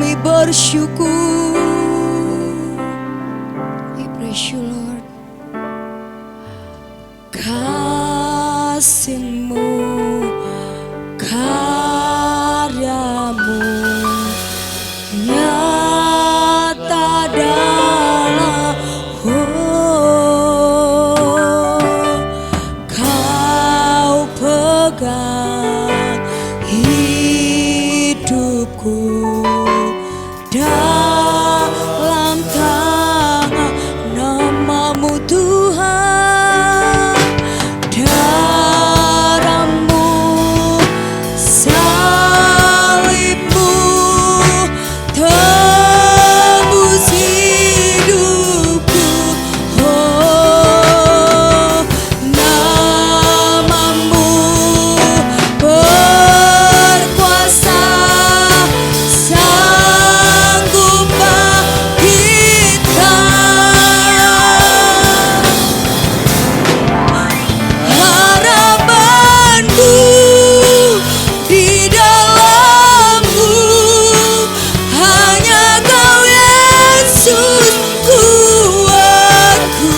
kami bersyukur. We praise you Lord. Kasih-Mu, karya-Mu nyata dalam Kau pegang hidupku dalam tangan, nama-Mu Tuhan, darah-Mu, salib-Mu tebus hidupku. Oh, nama-Mu berkuasa, sanggup bangkitkan harapanku di dalam-Mu. Hanya Kau Yesus kuatku.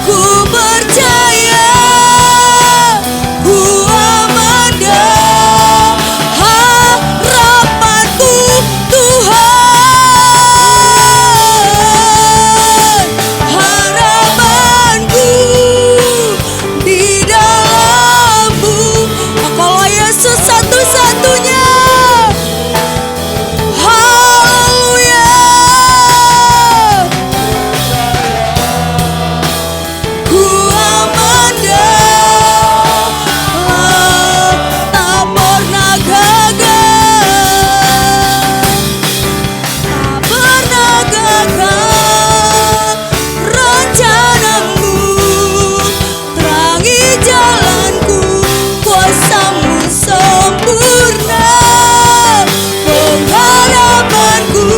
Ku percaya, ku aman dan harapanku Tuhan. Harapanku di dalam-Mu. Engkaulah Yesus satu-satunya. Haleluya. Ku aman dan tak pernah gagal. Tak pernah gagal rencana-Mu. Terangi jalanku, kuasa-Mu sempurna. Pengharapanku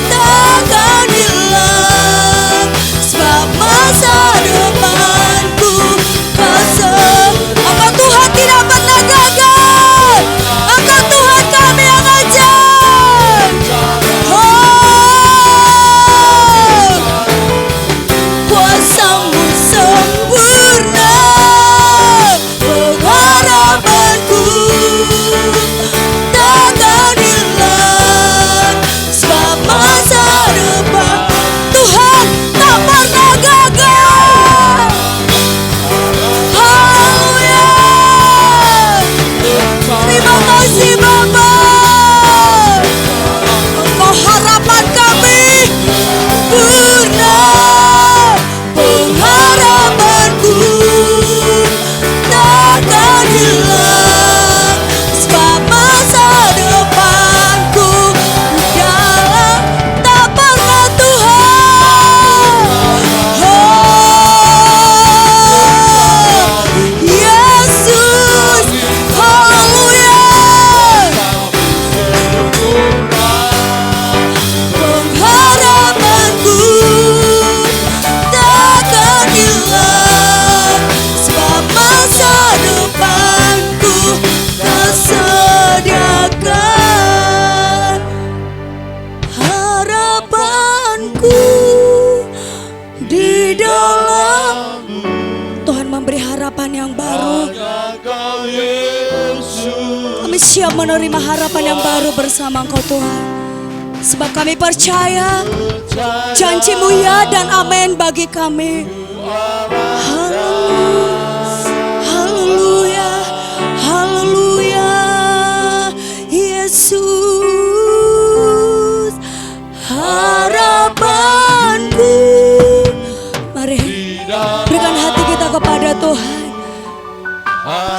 takkan hilang, sebab masa depanku Engkau Tuhan tidak pernah gagal. Engkau Tuhan kami yang ajaib. Oh, kuasa-Mu sempurna. Pengharapanku takkan hilang, sebab masa depan Tuhan tak pernah gagal. Haleluya. Terima kasih Bapa. Engkau harapan kami purna. Pengharapanku takkan hilang, sebab masa depanku dalam tak pernah Tuhan. Oh, Yesus. Haleluya. Pengharapanku takkan hilang, sebab masa depanku tersediakan. Harapanku di dalam Tuhan memberi harapan yang baru. Kami siap menerima harapan yang baru bersama Engkau Tuhan. Sebab kami percaya janji-Mu ya dan amin bagi kami. Haleluya. Haleluya. Yesus harapanku. Mari berikan hati kita kepada Tuhan.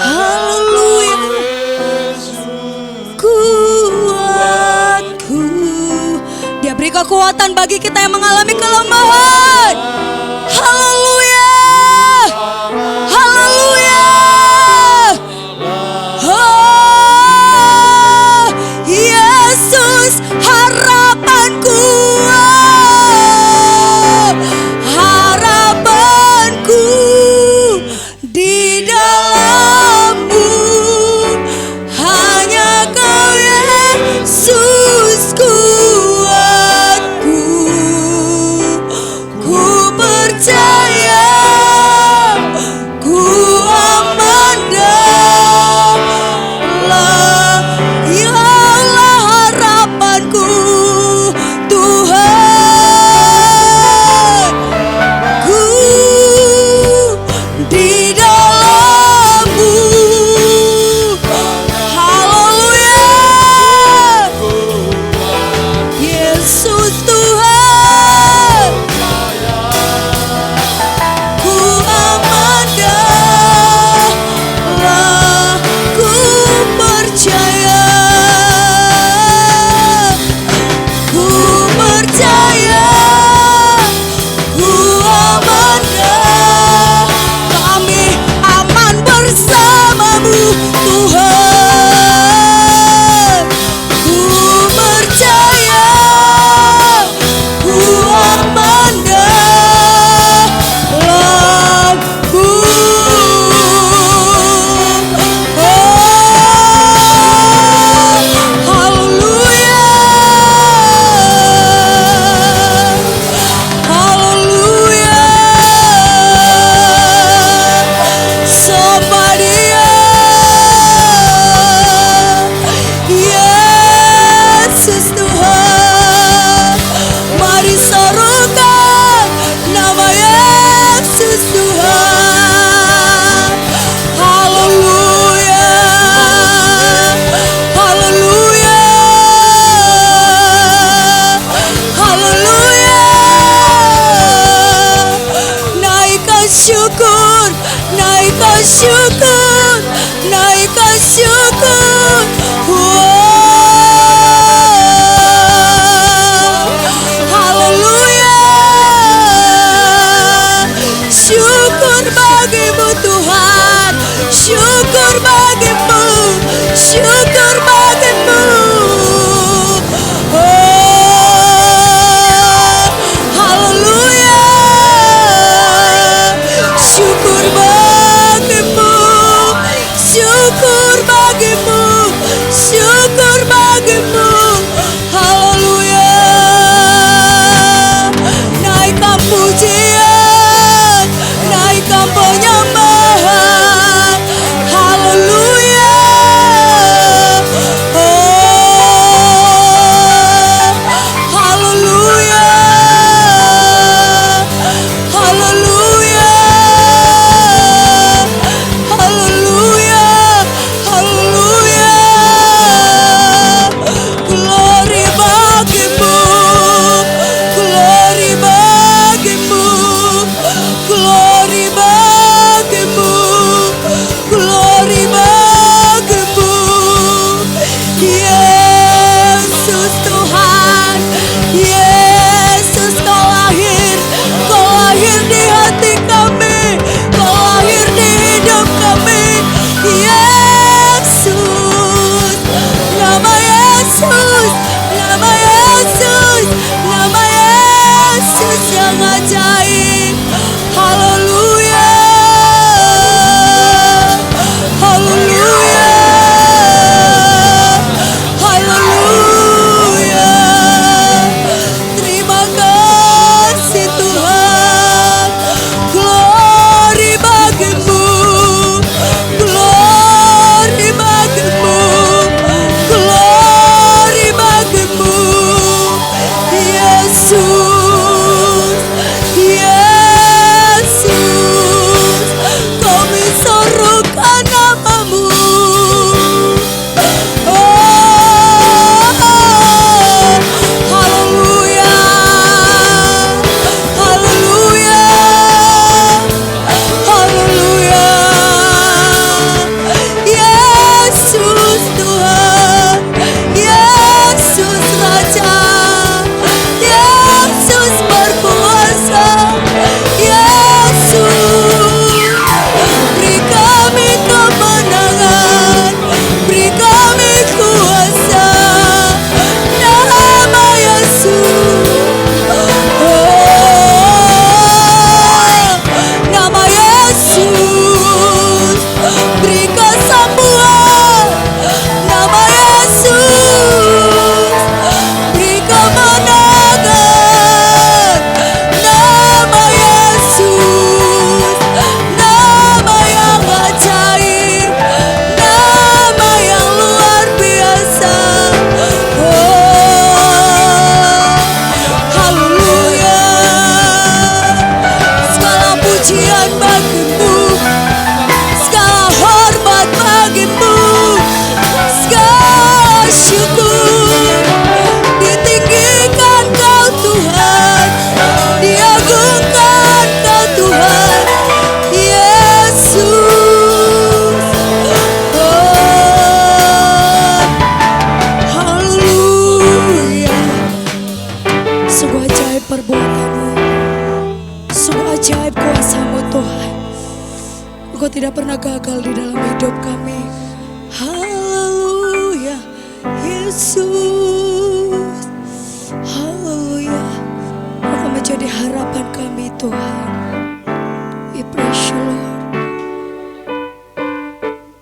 Haleluya. Kuatku. Dia beri kekuatan bagi kita yang mengalami kelemahan. Haleluya. Haleluya. Oh, Yesus harapanku. Harapanku di dalam-Mu. Hanya Kau Yesus tidak pernah gagal di dalam hidup kami. Haleluya, Yesus. Haleluya. Engkau menjadi harapan kami Tuhan. We praise you Lord.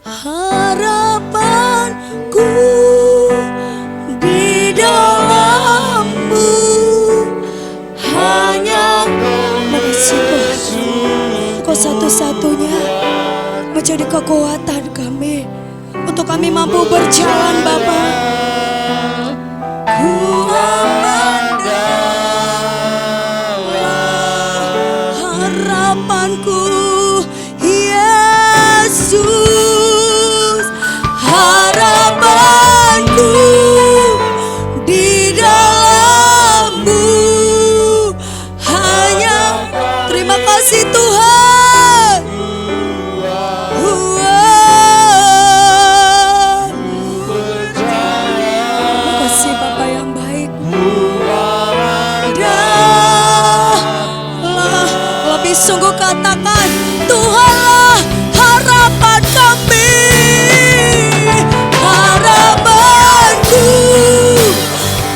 Harapanku di dalam-Mu hanya makasih Tuhan. Engkau satu-satunya menjadi kekuatan kami untuk kami mampu berjalan Bapa. Ku andalkan harapanku Yesus, harapanku di dalam-Mu hanya. Terima kasih Tuhan. Terima kasih Bapa yang baik. Lebih sungguh katakan, Tuhanlah harapan kami, harapanku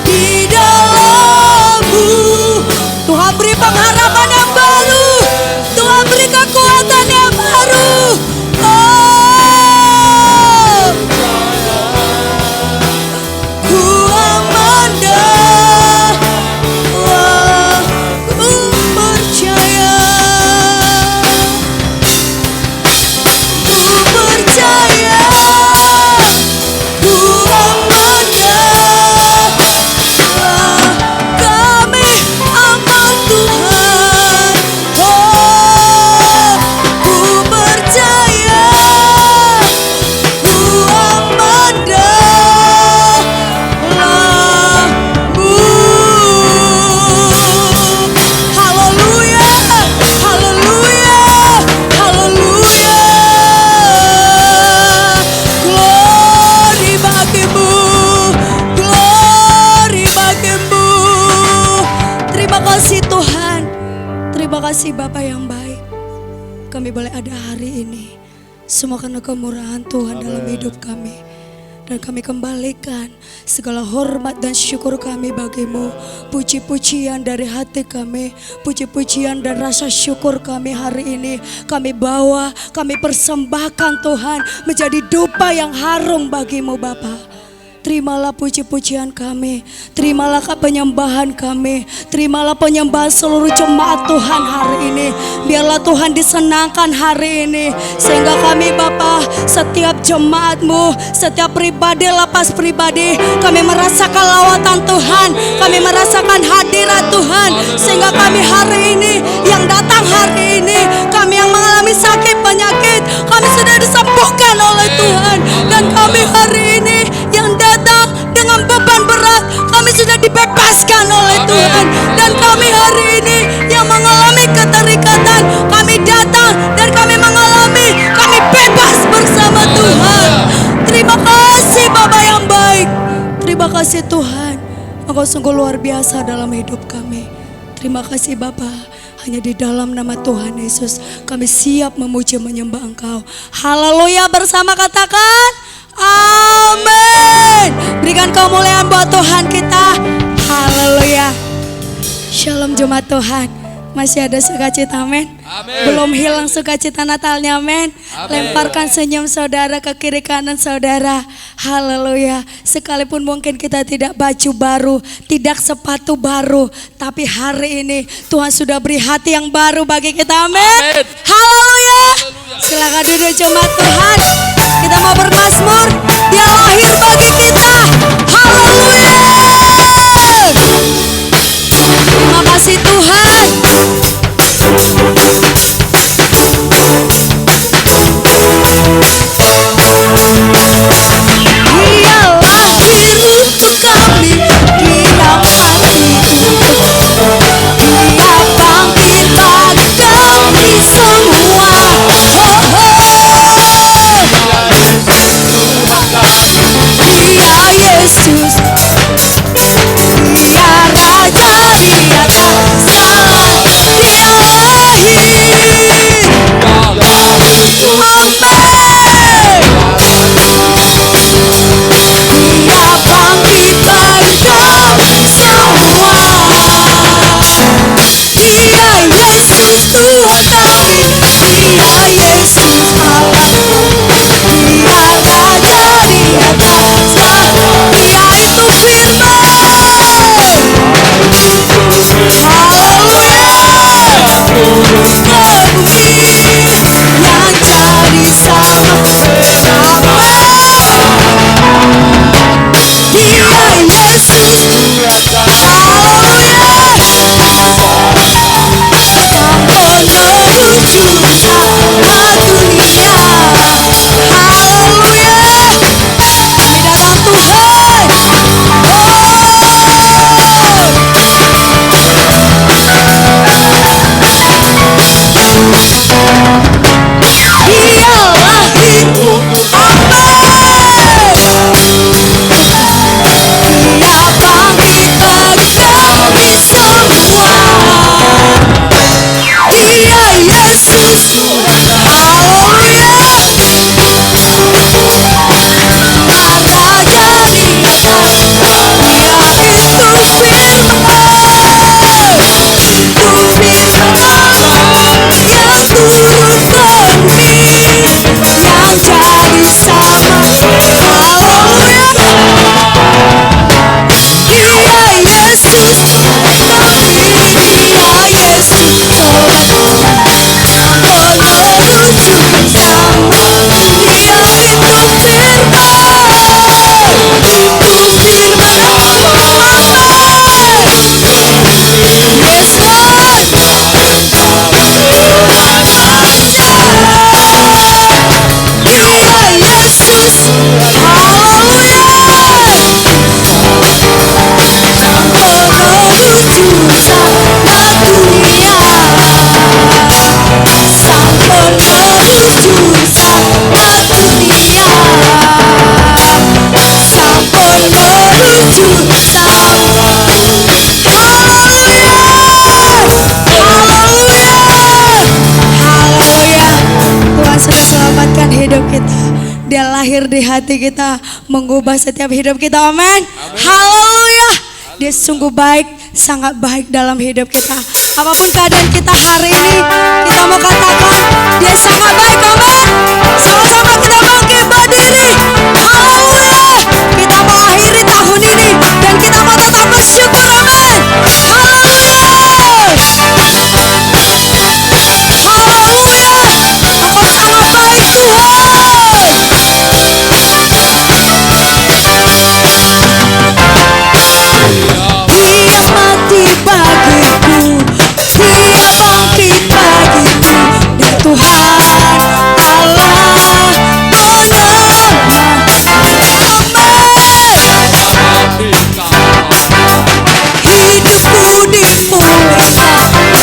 di dalam-Mu. Tuhan beri pengharapan yang baru, Tuhan beri kekuatan yang baru. Oh, ku amandah, ku percaya. Terima kasih Bapa yang baik. Kami boleh ada hari ini semua karena kemurahan Tuhan dalam hidup kami. Dan kami kembalikan segala hormat dan syukur kami bagimu. Puji-pujian dari hati kami, puji-pujian dan rasa syukur kami hari ini kami bawa, kami persembahkan Tuhan menjadi dupa yang harum bagimu Bapa. Terimalah puji-pujian kami, terimalah penyembahan kami, terimalah penyembahan seluruh jemaat Tuhan hari ini. Biarlah Tuhan disenangkan hari ini, sehingga kami Bapa, setiap jemaat-Mu, setiap pribadi, lepas pribadi, kami merasakan lawatan Tuhan, kami merasakan hadirat Tuhan. Sehingga kami hari ini, yang datang hari ini, kami yang mengalami sakit penyakit, kami sudah disembuhkan oleh Tuhan. Dan kami hari ini yang datang dengan beban berat, kami sudah dibebaskan oleh Tuhan. Dan kami hari ini yang mengalami keterikatan, kami datang dan kami mengalami, kami bebas bersama Tuhan. Terima kasih Bapa yang baik. Terima kasih Tuhan, Engkau sungguh luar biasa dalam hidup kami. Terima kasih Bapa. Hanya di dalam nama Tuhan Yesus kami siap memuji menyembah Engkau. Haleluya, bersama katakan amin. Berikan kemuliaan buat Tuhan kita. Haleluya. Shalom jemaat Tuhan. Masih ada sukacita, amin. Belum hilang sukacita Natalnya, amin. Lemparkan senyum saudara ke kiri kanan saudara. Haleluya. Sekalipun mungkin kita tidak baju baru, tidak sepatu baru, tapi hari ini Tuhan sudah beri hati yang baru bagi kita, amin. Haleluya. Silakan duduk jemaat Tuhan. Kita mau bermazmur. Dia lahir bagi kita. Haleluya. Terima kasih Tuhan. Dia lahir untuk kami, dia mati untuk dia bangkit bagi kami semua. Dia Tuhan sudah selamatkan hidup kita. Dia lahir di hati kita, mengubah setiap hidup kita. Amin. Haleluya. Dia sungguh baik, sangat baik dalam hidup kita. Apapun keadaan kita hari ini, kita mau katakan dia sangat baik. Amin. Sama-sama kita bangkit berdiri. Haleluya. Kita mau akhiri tahun ini dan kita mau tetap bersyukur. Amin. Haleluya. Haleluya. Engkau sangat baik Tuhan. Dia mati bagiku, dia bangkit bagiku, dan Tuhan Allah penyelamat. Hidupku dipulihkan, Tuhan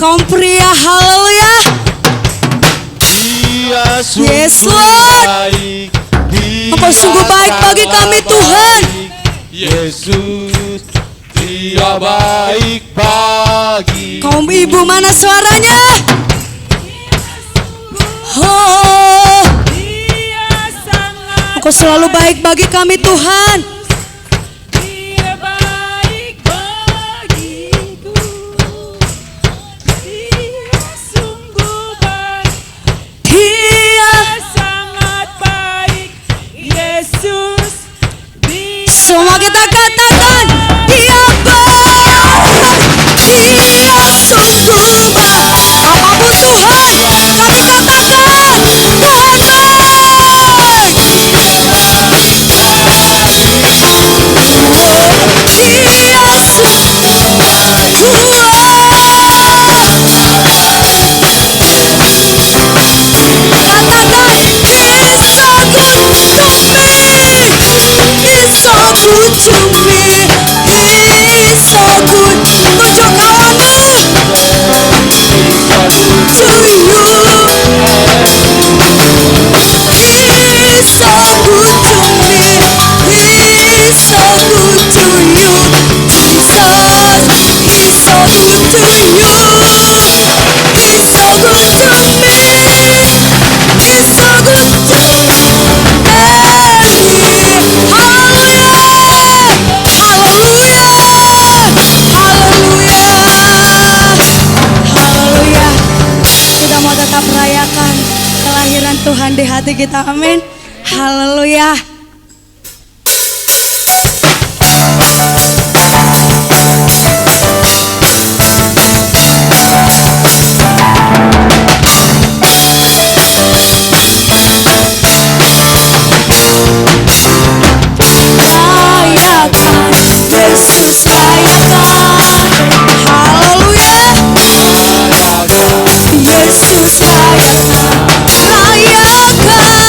kaum pria, haleluya. Yes Lord, Engkau sungguh baik bagi kami Tuhan. Yesus, Dia baik bagi. Kaum ibu mana suaranya? Oh, Engkau selalu baik bagi kami Tuhan. Semua kita katakan dia baik, dia sungguh baik. Apapun Tuhan, kami katakan Tuhan baik. Dia sungguh baik. Katakan He's so good to me. He's so good to me. kita, amin. Haleluya. Rayakan, Yesus rayakan. Haleluya. Yesus rayakan. Rayakan.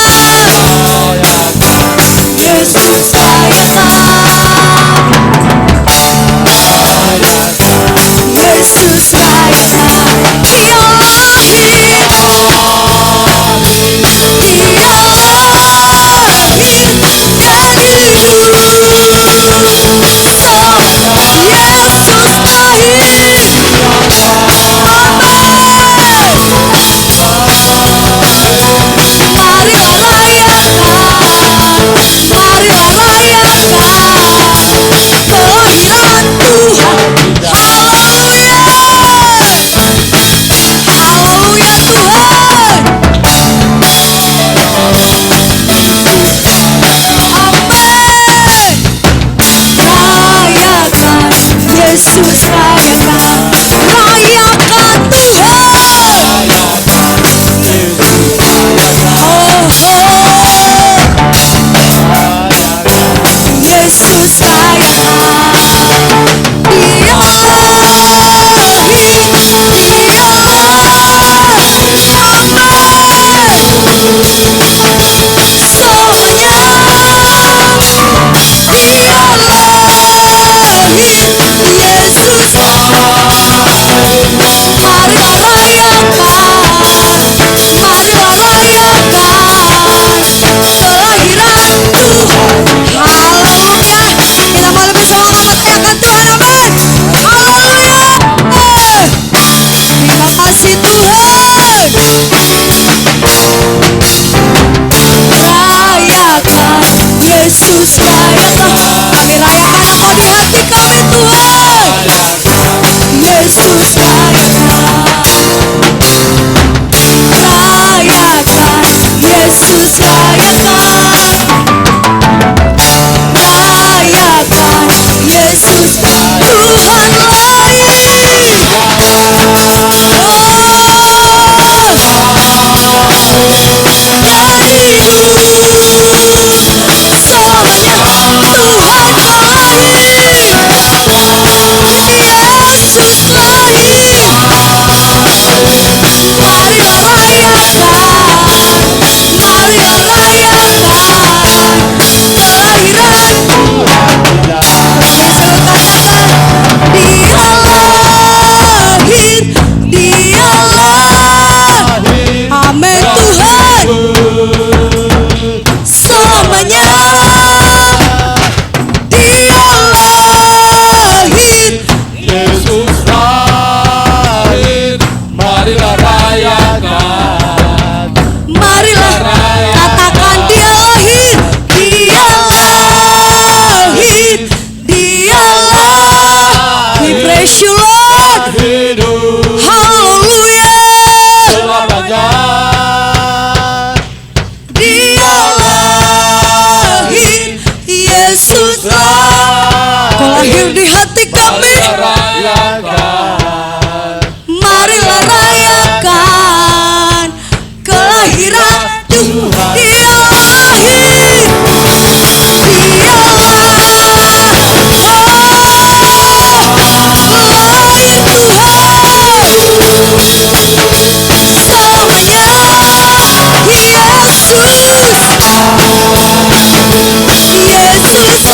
Yesus rayakan. Yesus rayakan. Dia lahir. Dia lahir dan hidup. Yesus lahir. Marilah rayakan, marilah rayakan kelahiran Tuhan. Haleluya, haleluya Tuhan. Amin. Rayakan, Yesus rayakan, rayakan Tuhan. Yesus rayakan. Dia lahir, dia lahir. Semuanya dia lahir. Yesus marilah rayakan, marilah rayakan kelahiran Tuhan. Haleluya. Kita mau lebih semangat merayakan Tuhan, amin. Haleluya. Terima kasih Tuhan. Rayakan, Yesus rayakan. Kami rayakan Engkau di hati kami Tuhan. Yesus rayakan. Rayakan, Yesus rayakan. Rayakan, Yesus Tuhan lahir. Dan hidup. Semuanya Tuhan lahir. Yesus lahir. Marilah rayakan, marilah rayakan kelahiran. Oke, seluruh katakan, dia lahir, dia lahir. Amin Tuhan. Selamanya dia lahir. Yesus lahir, marilah rayakan. Marilah katakan dia lahir, dia lahir, dia lahir. We praise you Lord. Hidup Haleluya. selamanya. Dia lahir, Yesus lahir. Kau lahir di hati kami. Rayakan. Marilah rayakan kelahiran Tuhan. Dia lahir, dia lahir Tuhan. Selamanya Yesus. Yesus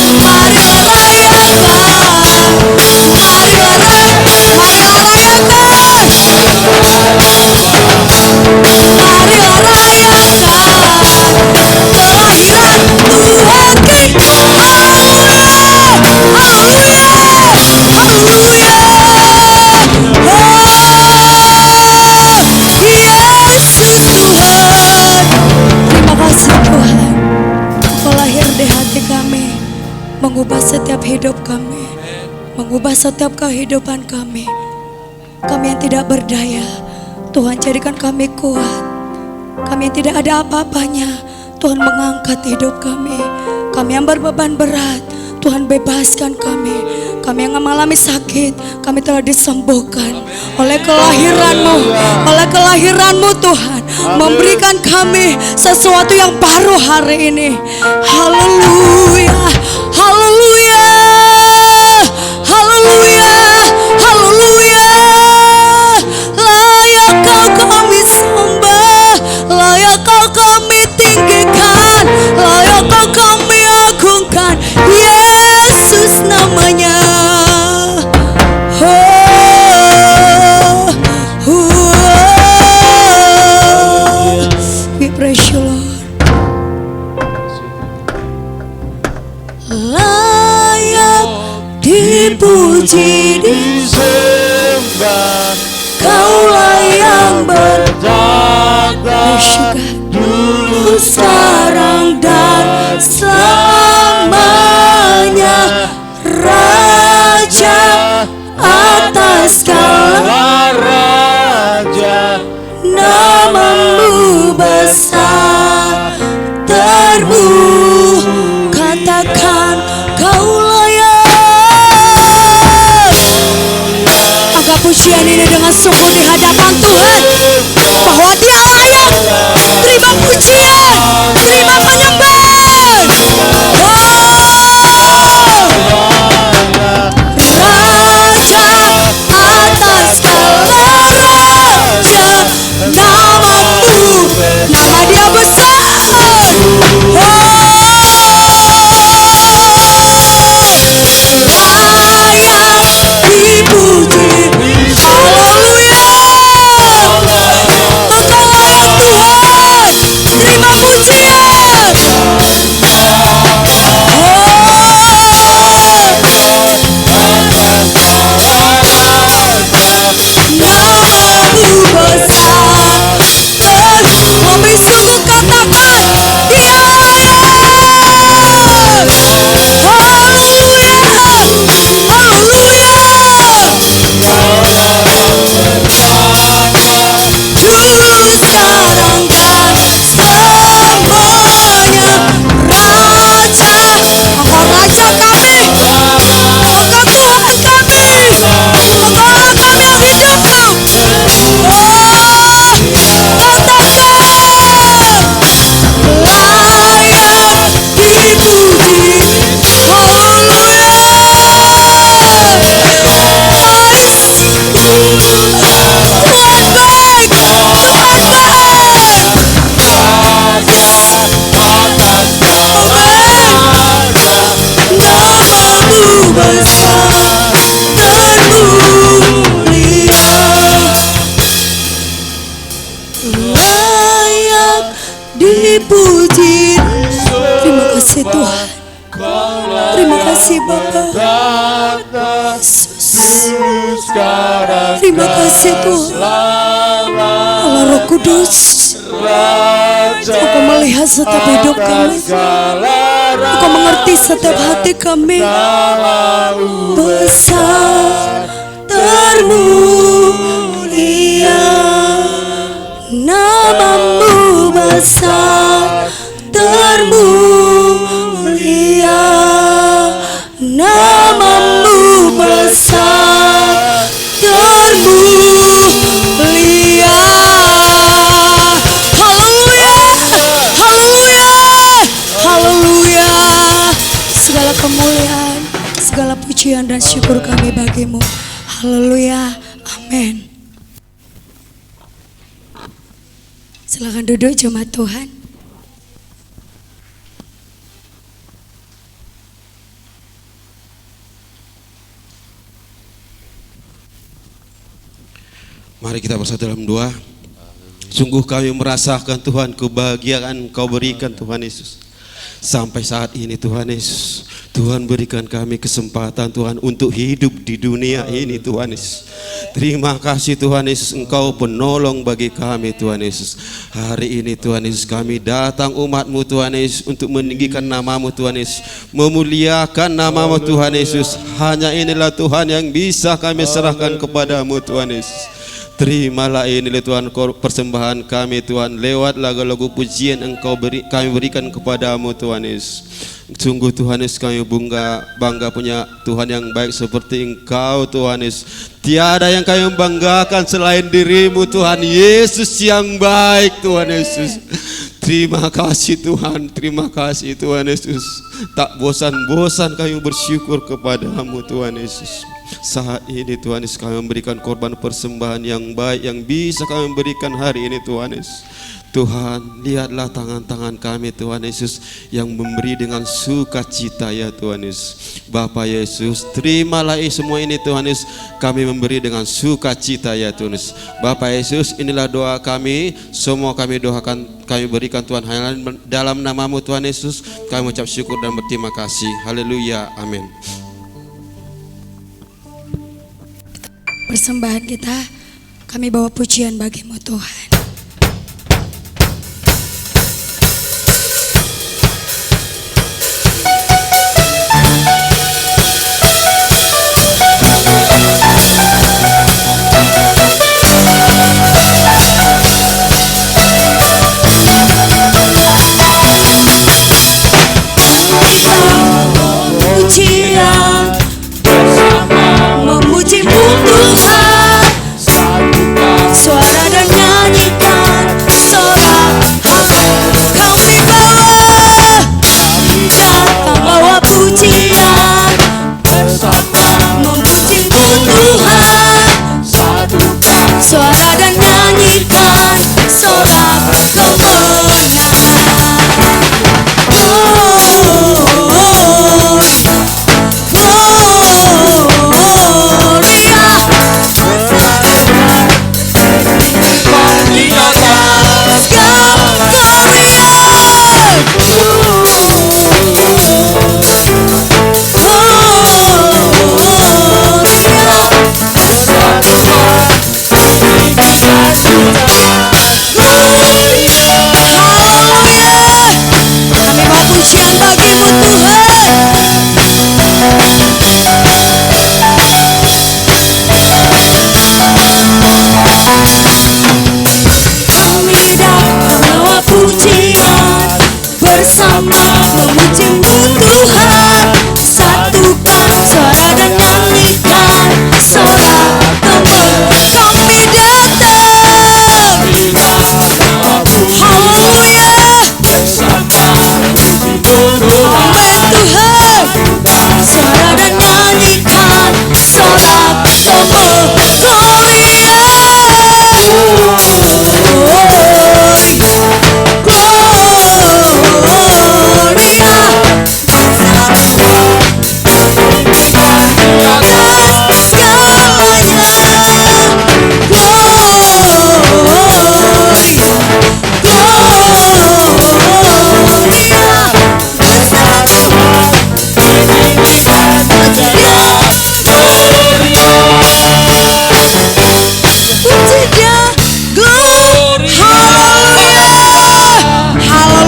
marilah rayakan, marilah rayakan, marilah rayakan, marilah rayakan kelahiran Tuhan. Haleluya, haleluya, haleluya. Yesus Tuhan. Terima kasih Tuhan. Kau lahir di hati kami, mengubah setiap hidup kami, mengubah setiap kehidupan kami. Kami yang tidak berdaya, Tuhan jadikan kami kuat. Kami tidak ada apa-apanya, Tuhan mengangkat hidup kami. Kami yang berbeban berat, Tuhan bebaskan kami. Kami yang mengalami sakit, kami telah disembuhkan oleh kelahiran-Mu. Oleh kelahiran-Mu Tuhan, memberikan kami sesuatu yang baru hari ini. Haleluya, haleluya, haleluya, haleluya. Layak Kau kami sembah, layak Kau kami tinggikan, layak Kau kami agungkan. Yesus namanya. We praise you, Lord. Layak dipuji, disembah, Kaulah yang berjaga dulu, sekarang dan selamanya. Raja atas segala raja, Nama-Mu besar, termu katakan Kau layak. Angkat pujian ini dengan sungguh di hadapan Tuhan, bahwa Dia layak. Terima pujian, terima penyembahan. Raja atas segala raja, Nama-Mu, nama Dia besar. Layak dipuji. Haleluya. Engkau layak Tuhan. Terima pujian. Nama-Mu besar. Kami sungguh katakan Dia layak. Haleluya, haleluya. Dulu, sekarang dan selamanya. Raja, Engkau Raja kami, Engkau Tuhan kami, Engkaulah kami yang hidup. Layak dipuji. Haleluya. Tuhan baik, Tuhan baik. Nama-Mu besar, termulia. Layak dipuji. Terima kasih Tuhan. Terima kasih Bapa. Yesus. Terima kasih Tuhan. Allah Roh Kudus, Engkau melihat setiap hidup kami, Engkau mengerti setiap hati kami. Besar, termulia, Nama-Mu besar, termulia, Nama-Mu besar, termulia. Haleluya, haleluya, haleluya. Segala kemuliaan, segala pujian dan syukur kami bagi-Mu. Haleluya, amin. Silakan duduk jemaat Tuhan. Mari kita bersatu dalam doa. Sungguh kami merasakan Tuhan kebahagiaan Kau berikan Tuhan Yesus. Sampai saat ini Tuhan Yesus, Tuhan berikan kami kesempatan Tuhan untuk hidup di dunia ini Tuhan Yesus. Terima kasih Tuhan Yesus, Engkau penolong bagi kami Tuhan Yesus. Hari ini Tuhan Yesus kami datang umat-Mu Tuhan Yesus untuk meninggikan nama-Mu Tuhan Yesus, memuliakan nama-Mu Tuhan Yesus. Hanya inilah Tuhan yang bisa kami serahkan kepada-Mu Tuhan Yesus. Terimalah ini Tuhan persembahan kami Tuhan, lewat lagu-lagu pujian kami berikan kepadamu Tuhan Yesus. Sungguh Tuhan Yesus, kami bangga punya Tuhan yang baik seperti Engkau Tuhan Yesus. Tiada yang kami banggakan selain dirimu Tuhan Yesus yang baik Tuhan Yesus. Terima kasih Tuhan, terima kasih Tuhan Yesus. Tak bosan-bosan kami bersyukur kepadamu Tuhan Yesus. Saat ini Tuhan Yesus, kami memberikan korban persembahan yang baik yang bisa kami berikan hari ini Tuhan Yesus. Tuhan, lihatlah tangan-tangan kami Tuhan Yesus yang memberi dengan sukacita ya Tuhan Yesus. Bapa Yesus, terimalah semua ini Tuhan Yesus, kami memberi dengan sukacita ya Tuhan Yesus. Bapa Yesus, inilah doa kami, semua kami doakan, kami berikan Tuhan hanya dalam namamu Tuhan Yesus. Kami ucap syukur dan berterima kasih. Haleluya, amin. Persembahan kita, kami bawa pujian bagimu Tuhan. Pujian memujimu Tuhan, suara dan nyanyikan sorak kami bawa pujian memujimu Tuhan, suara dan nyanyikan sorak kemenangan. Pujian bagimu Kami datang bawa pujian bersama memujimu Tuhan, satukan suara dan nyanyikan sorak kemenangan. Kami datang, haleluya, amin Tuhan, suara dan nyanyikan sorak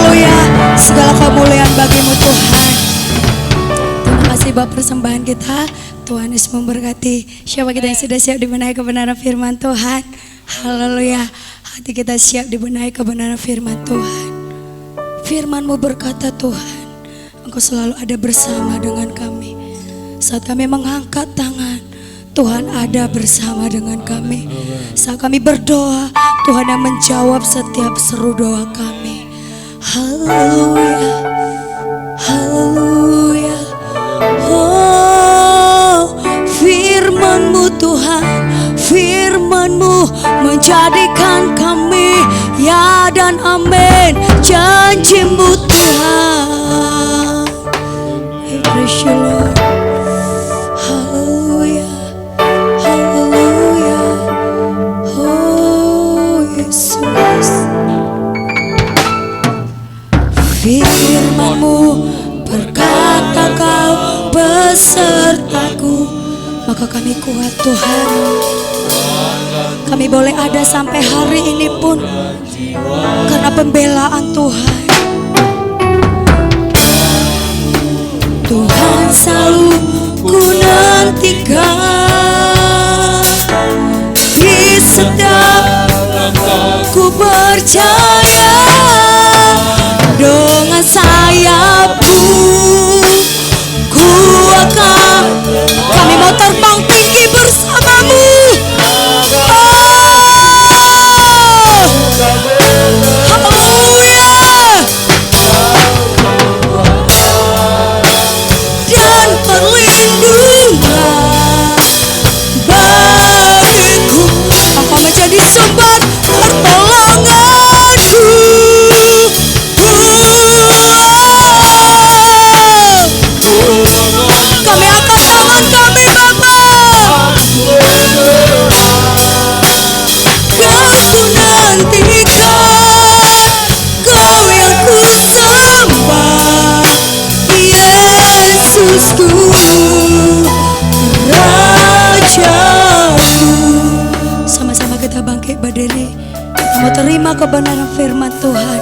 Gloria, segala kemuliaan bagimu Tuhan. Terima kasih Bapak persembahan kita. Tuhan Yesus memberkati. Siapa kita yang sudah siap dibenahi kebenaran firman Tuhan? Haleluya. Hati kita siap dibenahi kebenaran firman Tuhan. Firman-Mu berkata Tuhan, Engkau selalu ada bersama dengan kami. Saat kami mengangkat tangan, Tuhan ada bersama dengan kami. Saat kami berdoa, Tuhan yang menjawab setiap seru doa kami. Haleluya, haleluya. Oh, firman-Mu Tuhan, firman-Mu menjadikan kami ya dan amin. Janji-Mu Tuhan, praise you Lord. Haleluya, haleluya. Oh Yesus, firman-Mu berkata Kau besertaku, maka kami kuat Tuhan. Kami boleh ada sampai hari ini pun karena pembelaan Tuhan. Tuhan selalu ku nantikan di setiap percaya dengan sayapmu. Ku akan, kami mau terbang tinggi bersamamu. Haleluya. Dan perlindungan bagiku, Engkau menjadi sumber pertolonganku. Kami angkat tangan kami, Bapa. Kau ku nantikan, Kau yang ku sembah, Yesusku, Rajaku. Sama-sama kita bangkit berdiri. Kita mau terima kebenaran firman Tuhan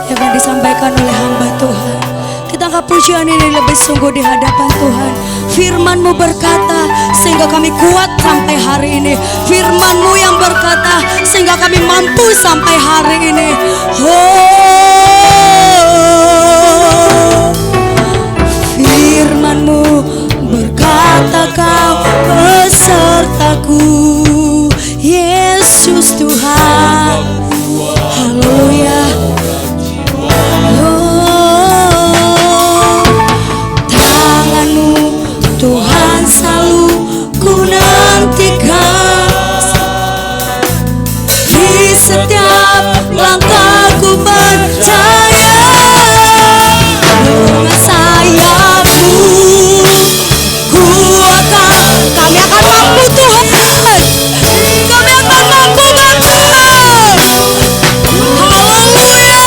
yang akan disampaikan oleh hamba Tuhan. Kita angkat pujian ini lebih sungguh di hadapan Tuhan. Firman-Mu berkata sehingga kami kuat sampai hari ini. Firman-Mu yang berkata sehingga kami mampu sampai hari ini. Firman-Mu berkata Kau besertaku, Yesus Tuhan. Haleluya. Tangan-Mu Tuhan selalu ku nantikan. Di setiap langkahku percaya dengan sayapmu. Kami akan mampu Tuhan. Kami akan mampu Bapa. Haleluya.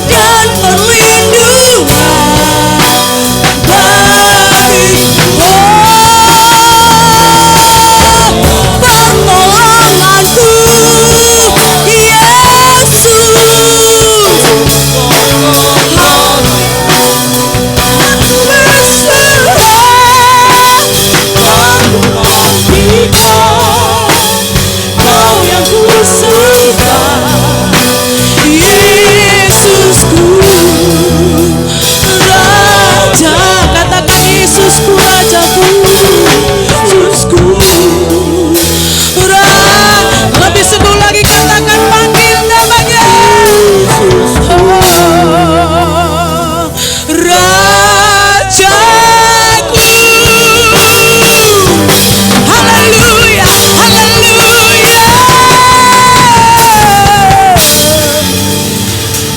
Dan perlindungan bagiku. Pertolonganku, Yesusku, Raja. Katakan Yesusku, Rajaku. Yesusku, lebih sungguh lagi katakan, panggil namanya. Rajaku. Haleluya, haleluya.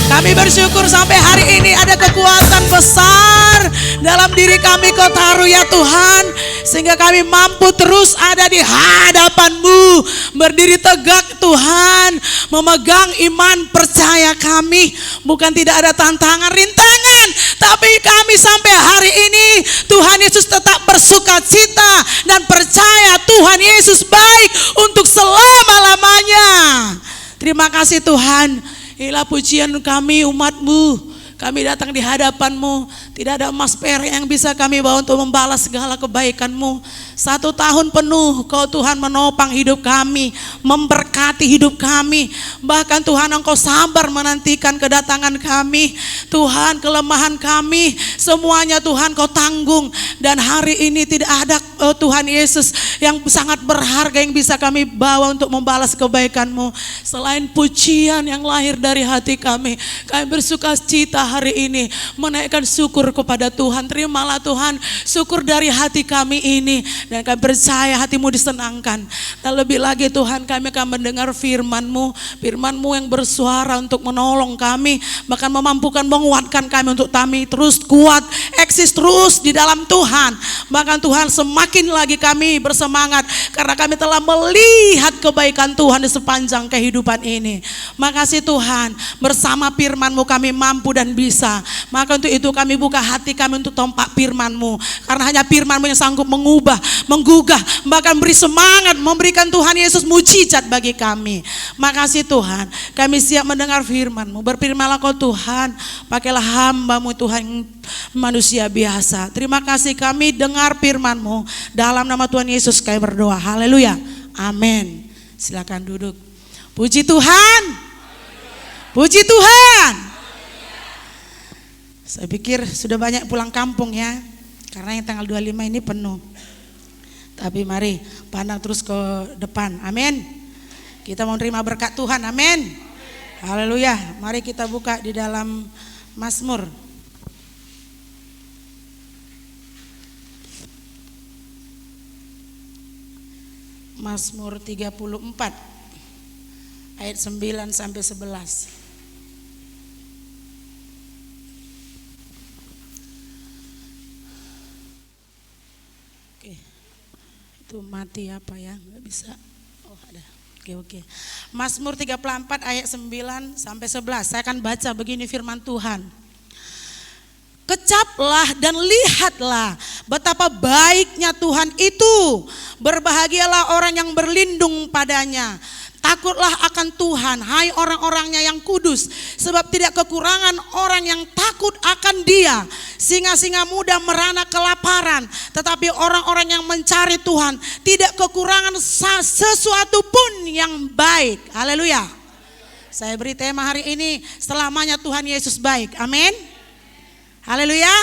Kami bersyukur sampai hari ini ada kekuatan besar dalam diri kami Kau taruh ya Tuhan, sehingga kami mampu terus ada di hadapan-Mu, berdiri tegak Tuhan, memegang iman percaya kami. Bukan tidak ada tantangan, rintangan, tapi kami sampai hari ini Tuhan Yesus tetap bersuka cita dan percaya Tuhan Yesus baik untuk selama-lamanya. Terima kasih Tuhan. Inilah pujian kami umat-Mu. Kami datang di hadapan-Mu. Tidak ada emas perak yang bisa kami bawa untuk membalas segala kebaikan-Mu. 1 tahun penuh Kau Tuhan menopang hidup kami, memberkati hidup kami. Bahkan Tuhan Engkau sabar menantikan kedatangan kami. Tuhan, kelemahan kami semuanya Tuhan Kau tanggung. Dan hari ini tidak ada Tuhan Yesus yang sangat berharga yang bisa kami bawa untuk membalas kebaikan-Mu. Selain pujian yang lahir dari hati kami bersuka cita hari ini menaikkan syukur kepada Tuhan. Terimalah Tuhan syukur dari hati kami ini, dan kami percaya hati-Mu disenangkan. Dan lebih lagi Tuhan, kami akan mendengar firman-Mu, firman-Mu yang bersuara untuk menolong kami, bahkan memampukan, menguatkan kami untuk kami terus kuat, eksis terus di dalam Tuhan. Bahkan Tuhan semakin lagi kami bersemangat karena kami telah melihat kebaikan Tuhan di sepanjang kehidupan ini. Makasih Tuhan, bersama firman-Mu kami mampu dan bisa Maka untuk itu kami buka hati kami untuk tompak firman-Mu. Karena hanya firman-Mu yang sanggup mengubah, menggugah, bahkan beri semangat, memberikan Tuhan Yesus mujizat bagi kami. Makasih Tuhan, kami siap mendengar firman-Mu. Berfirmanlah Kau Tuhan, pakailah hamba-Mu Tuhan manusia biasa. Terima kasih kami dengar firman-Mu. Dalam nama Tuhan Yesus kami berdoa. Haleluya. Amin. Silakan duduk. Puji Tuhan. Puji Tuhan. Saya pikir sudah banyak pulang kampung ya. Karena yang tanggal 25 ini penuh. Tapi mari pandang terus ke depan. Amin. Kita mau terima berkat Tuhan. Amin. Haleluya. Mari kita buka di dalam Mazmur. Mazmur 34 ayat 9 sampai 11. Oke. Itu mati apa ya? Enggak bisa. Oh, ada. Oke. Mazmur 34 ayat 9 sampai 11. Saya akan baca begini firman Tuhan. Kecaplah dan lihatlah betapa baiknya Tuhan itu. Berbahagialah orang yang berlindung padanya. Takutlah akan Tuhan, hai orang-orangnya yang kudus. Sebab tidak kekurangan orang yang takut akan Dia. Singa-singa muda merana kelaparan, tetapi orang-orang yang mencari Tuhan tidak kekurangan sesuatu pun yang baik. Haleluya. Saya beri tema hari ini, selamanya Tuhan Yesus baik. Amin. Haleluya.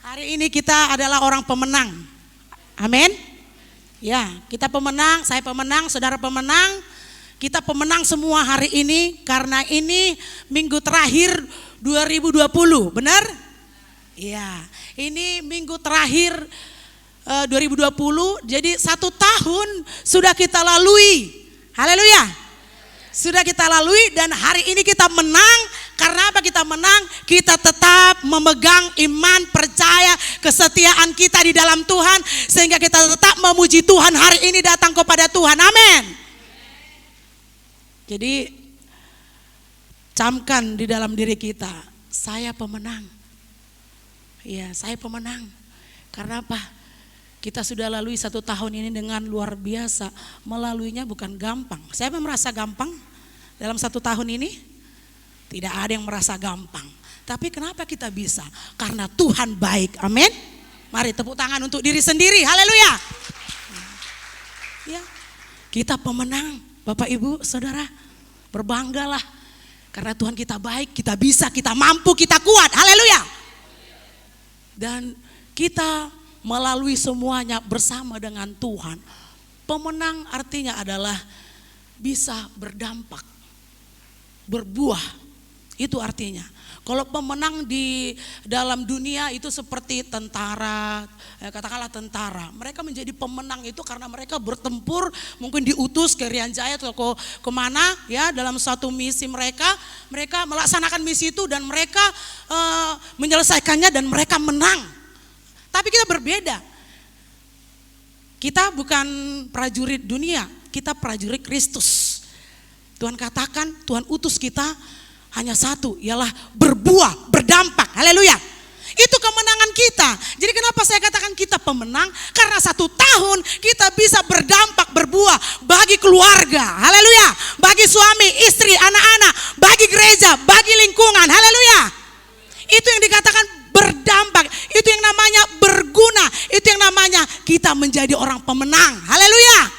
Hari ini kita adalah orang pemenang. Amin. Ya, kita pemenang, saya pemenang, saudara pemenang. Kita pemenang semua hari ini karena ini minggu terakhir 2020, benar? Iya, ini minggu terakhir 2020, jadi 1 tahun sudah kita lalui. Haleluya. Sudah kita lalui dan hari ini kita menang. Karena apa kita menang? Kita tetap memegang iman, percaya, kesetiaan kita di dalam Tuhan. Sehingga kita tetap memuji Tuhan hari ini datang kepada Tuhan. Amin. Jadi camkan di dalam diri kita, saya pemenang. Iya, saya pemenang. Karena apa? Kita sudah lalui 1 tahun ini dengan luar biasa. Melaluinya bukan gampang. Saya merasa gampang dalam 1 tahun ini? Tidak ada yang merasa gampang. Tapi kenapa kita bisa? Karena Tuhan baik. Amin. Mari tepuk tangan untuk diri sendiri. Haleluya. Ya, kita pemenang. Bapak Ibu Saudara, berbanggalah. Karena Tuhan kita baik, kita bisa, kita mampu, kita kuat. Haleluya. Dan kita melalui semuanya bersama dengan Tuhan. Pemenang artinya adalah bisa berdampak, berbuah. Itu artinya. Kalau pemenang di dalam dunia itu seperti tentara, katakanlah tentara. Mereka menjadi pemenang itu karena mereka bertempur, mungkin diutus ke Rian Jaya atau kemana ya dalam suatu misi mereka melaksanakan misi itu dan mereka menyelesaikannya dan mereka menang. Tapi kita berbeda. Kita bukan prajurit dunia, kita prajurit Kristus. Tuhan katakan, Tuhan utus kita hanya satu, ialah berbuah, berdampak. Haleluya. Itu kemenangan kita. Jadi kenapa saya katakan kita pemenang? Karena 1 tahun kita bisa berdampak, berbuah bagi keluarga. Haleluya. Bagi suami, istri, anak-anak, bagi gereja, bagi lingkungan. Haleluya. Itu yang dikatakan berdampak. Itu yang namanya berguna. Itu yang namanya kita menjadi orang pemenang. Haleluya.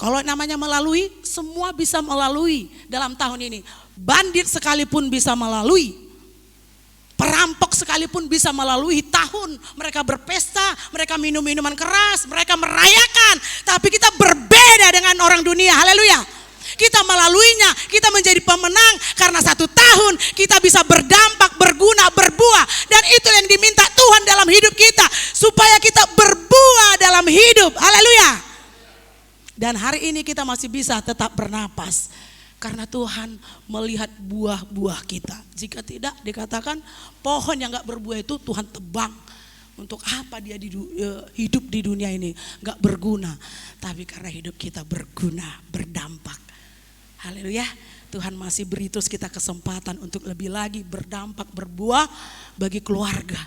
Kalau namanya melalui, semua bisa melalui dalam tahun ini. Bandit sekalipun bisa melalui. Perampok sekalipun bisa melalui tahun. Mereka berpesta, mereka minum minuman keras, mereka merayakan. Tapi kita berbeda dengan orang dunia. Haleluya. Kita melaluinya, kita menjadi pemenang. Karena 1 tahun kita bisa berdampak, berguna, berbuah. Dan itu yang diminta Tuhan dalam hidup kita. Supaya kita berbuah dalam hidup. Haleluya. Dan hari ini kita masih bisa tetap bernapas. Karena Tuhan melihat buah-buah kita. Jika tidak dikatakan pohon yang gak berbuah itu Tuhan tebang. Untuk apa dia hidup di dunia ini? Gak berguna. Tapi karena hidup kita berguna, berdampak. Haleluya. Tuhan masih beri terus kita kesempatan untuk lebih lagi berdampak, berbuah bagi keluarga,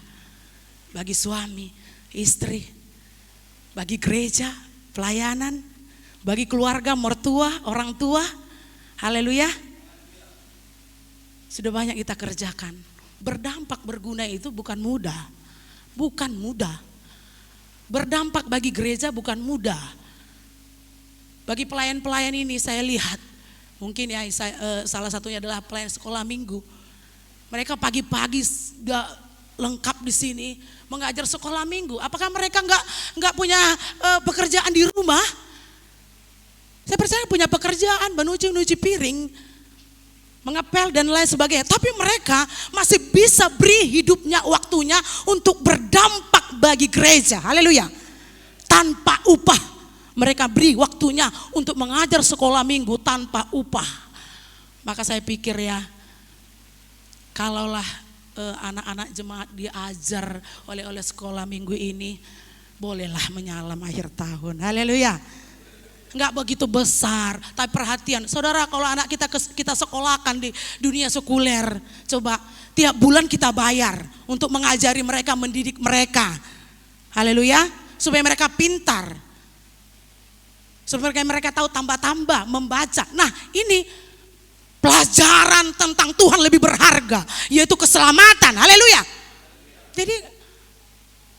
bagi suami, istri, bagi gereja, pelayanan, bagi keluarga, mertua, orang tua. Haleluya. Sudah banyak kita kerjakan. Berdampak, berguna itu bukan mudah. Bukan mudah. Berdampak bagi gereja bukan mudah. Bagi pelayan-pelayan ini saya lihat, mungkin ya salah satunya adalah pelayan sekolah minggu. Mereka pagi-pagi sudah lengkap di sini mengajar sekolah minggu. Apakah mereka nggak punya pekerjaan di rumah? Saya percaya punya pekerjaan, menuci piring, mengepel dan lain sebagainya. Tapi mereka masih bisa beri hidupnya, waktunya untuk berdampak bagi gereja. Haleluya. Tanpa upah. Mereka beri waktunya untuk mengajar sekolah minggu tanpa upah. Maka saya pikir ya, kalaulah anak-anak jemaat diajar oleh sekolah minggu ini, bolehlah menyalam akhir tahun. Haleluya. Enggak begitu besar, tapi perhatian. Saudara, kalau anak kita sekolahkan di dunia sekuler, coba tiap bulan kita bayar untuk mengajari mereka, mendidik mereka. Haleluya, supaya mereka pintar. Supaya mereka tahu tambah-tambah membaca. Nah, ini pelajaran tentang Tuhan lebih berharga, yaitu keselamatan. Haleluya. Jadi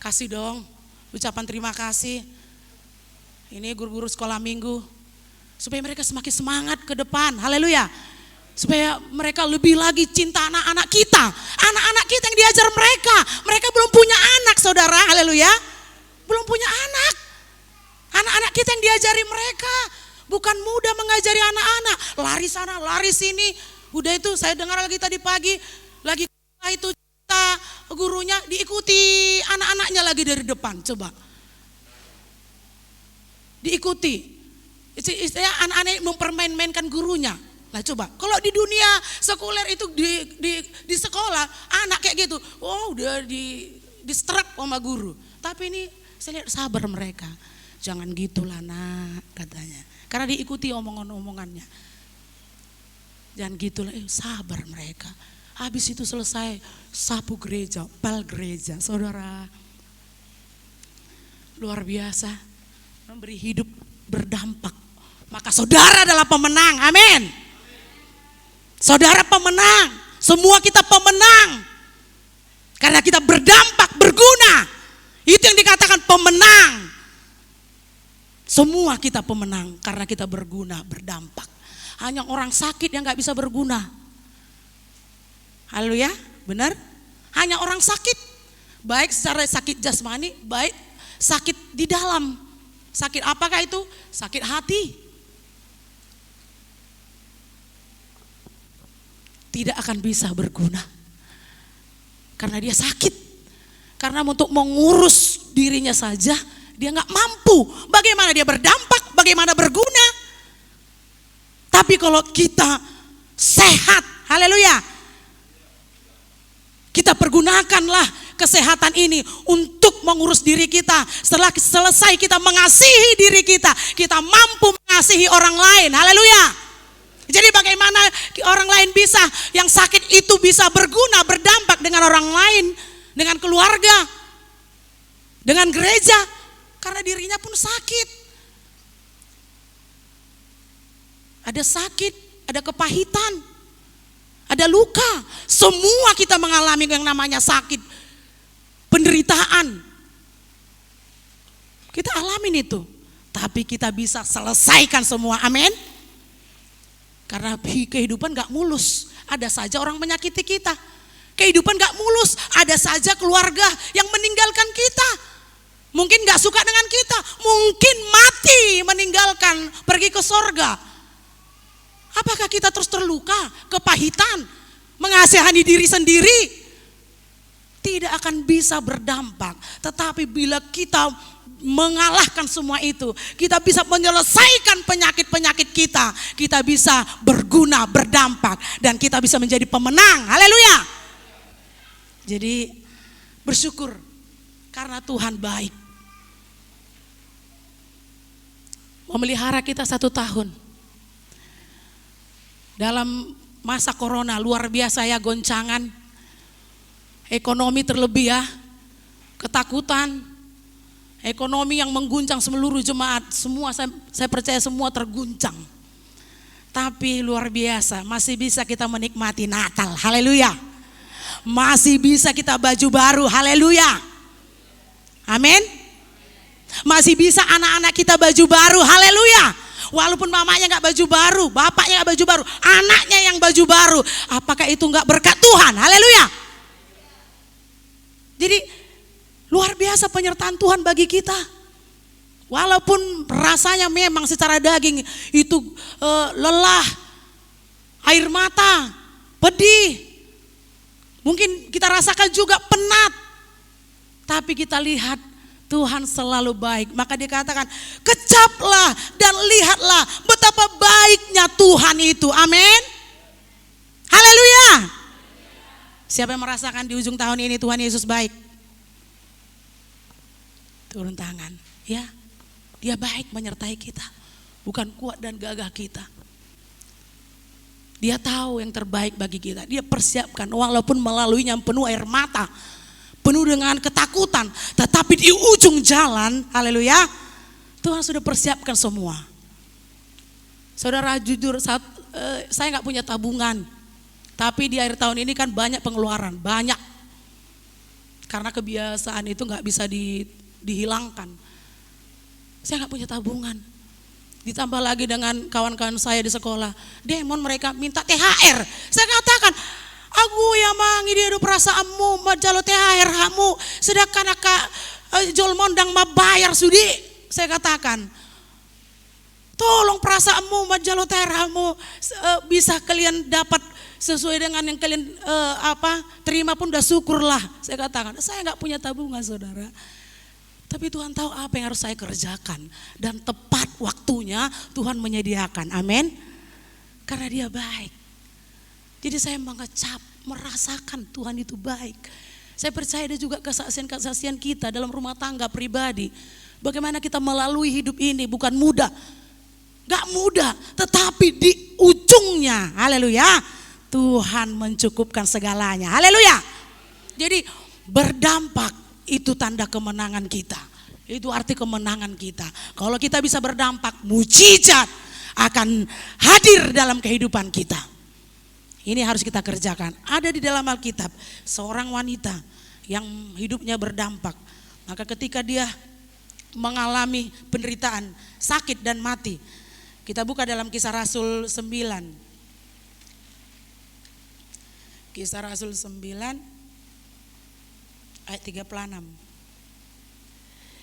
kasih dong ucapan terima kasih. Ini guru-guru sekolah minggu, supaya mereka semakin semangat ke depan. Haleluya. Supaya mereka lebih lagi cinta anak-anak kita. Anak-anak kita yang diajar mereka. Mereka belum punya anak, saudara. Haleluya. Belum punya anak. Anak-anak kita yang diajari mereka. Bukan mudah mengajari anak-anak. Lari sana, lari sini. Udah itu saya dengar lagi tadi pagi. Lagi itu gurunya diikuti anak-anaknya lagi dari depan. Coba. Diikuti, istilahnya anak-anak mempermain-mainkan gurunya. Nah coba, kalau di dunia sekuler itu di sekolah anak kayak gitu, oh udah di strap sama guru. Tapi ini saya lihat sabar mereka, jangan gitulah nak katanya, karena diikuti omongan-omongannya. Jangan gitulah, sabar mereka. Habis itu selesai sapu gereja, pel gereja, saudara. Luar biasa. Memberi hidup berdampak, maka saudara adalah pemenang. Amin. Saudara pemenang, semua kita pemenang karena kita berdampak, berguna. Itu yang dikatakan pemenang. Semua kita pemenang karena kita berguna, berdampak. Hanya orang sakit yang gak bisa berguna. Haleluya, benar? Hanya orang sakit, baik secara sakit jasmani, baik sakit di dalam. Sakit apakah itu? Sakit hati. Tidak akan bisa berguna. Karena dia sakit. Karena untuk mengurus dirinya saja, dia gak mampu. Bagaimana dia berdampak, bagaimana berguna. Tapi kalau kita sehat, haleluya. Kita pergunakanlah kesehatan ini untuk mengurus diri kita. Setelah selesai kita mengasihi diri kita, kita mampu mengasihi orang lain. Haleluya. Jadi bagaimana orang lain bisa, yang sakit itu bisa berguna, berdampak dengan orang lain, dengan keluarga, dengan gereja, karena dirinya pun sakit. Ada sakit, ada kepahitan, ada luka. Semua kita mengalami yang namanya sakit, penderitaan. Kita alamin itu. Tapi kita bisa selesaikan semua. Amin. Karena kehidupan gak mulus. Ada saja orang menyakiti kita. Kehidupan gak mulus. Ada saja keluarga yang meninggalkan kita. Mungkin gak suka dengan kita. Mungkin mati meninggalkan, pergi ke sorga. Apakah kita terus terluka, kepahitan, mengasihani diri sendiri? Tidak akan bisa berdampak. Tetapi bila kita mengalahkan semua itu, kita bisa menyelesaikan penyakit-penyakit kita. Kita bisa berguna, berdampak, dan kita bisa menjadi pemenang. Haleluya. Jadi bersyukur karena Tuhan baik. Memelihara kita 1 tahun. Dalam masa corona luar biasa ya goncangan. Ekonomi terlebih ya. Ketakutan. Ekonomi yang mengguncang seluruh jemaat. Semua saya percaya semua terguncang. Tapi luar biasa masih bisa kita menikmati Natal. Haleluya. Masih bisa kita baju baru. Haleluya. Amin. Masih bisa anak-anak kita baju baru. Haleluya. Walaupun mamanya gak baju baru, bapaknya gak baju baru, anaknya yang baju baru. Apakah itu gak berkat Tuhan? Haleluya. Jadi luar biasa penyertaan Tuhan bagi kita. Walaupun rasanya memang secara daging itu lelah, air mata, pedih. Mungkin kita rasakan juga penat. Tapi kita lihat Tuhan selalu baik. Maka dikatakan, kecaplah dan lihatlah betapa baiknya Tuhan itu. Amin. Haleluya. Siapa yang merasakan di ujung tahun ini Tuhan Yesus baik? Turun tangan. Ya, Dia baik menyertai kita. Bukan kuat dan gagah kita. Dia tahu yang terbaik bagi kita. Dia persiapkan walaupun melaluinya penuh air mata. Penuh dengan ketakutan, tetapi di ujung jalan, haleluya, Tuhan sudah persiapkan semua. Saudara jujur, saya gak punya tabungan, tapi di akhir tahun ini kan banyak pengeluaran, banyak. Karena kebiasaan itu gak bisa dihilangkan. Saya gak punya tabungan. Ditambah lagi dengan kawan-kawan saya di sekolah, demon mereka minta THR. Saya katakan, aku yang mangi dia do perasaanmu majalo THR kamu sedangkan aka jol mondang mabayar sudi. Saya katakan, tolong perasaanmu majalo THR kamu bisa kalian dapat sesuai dengan yang kalian terima pun udah syukurlah. Saya katakan, saya nggak punya tabungan saudara. Tapi Tuhan tahu apa yang harus saya kerjakan dan tepat waktunya Tuhan menyediakan. Amin. Karena Dia baik. Jadi saya mengecap, merasakan Tuhan itu baik. Saya percaya ada juga kesaksian-kesaksian kita dalam rumah tangga pribadi. Bagaimana kita melalui hidup ini bukan mudah. Gak mudah, tetapi di ujungnya, haleluya, Tuhan mencukupkan segalanya. Haleluya. Jadi berdampak itu tanda kemenangan kita. Itu arti kemenangan kita. Kalau kita bisa berdampak, mujizat akan hadir dalam kehidupan kita. Ini harus kita kerjakan. Ada di dalam Alkitab seorang wanita yang hidupnya berdampak. Maka ketika dia mengalami penderitaan, sakit dan mati. Kita buka dalam Kisah Rasul 9. Kisah Rasul 9 ayat 36.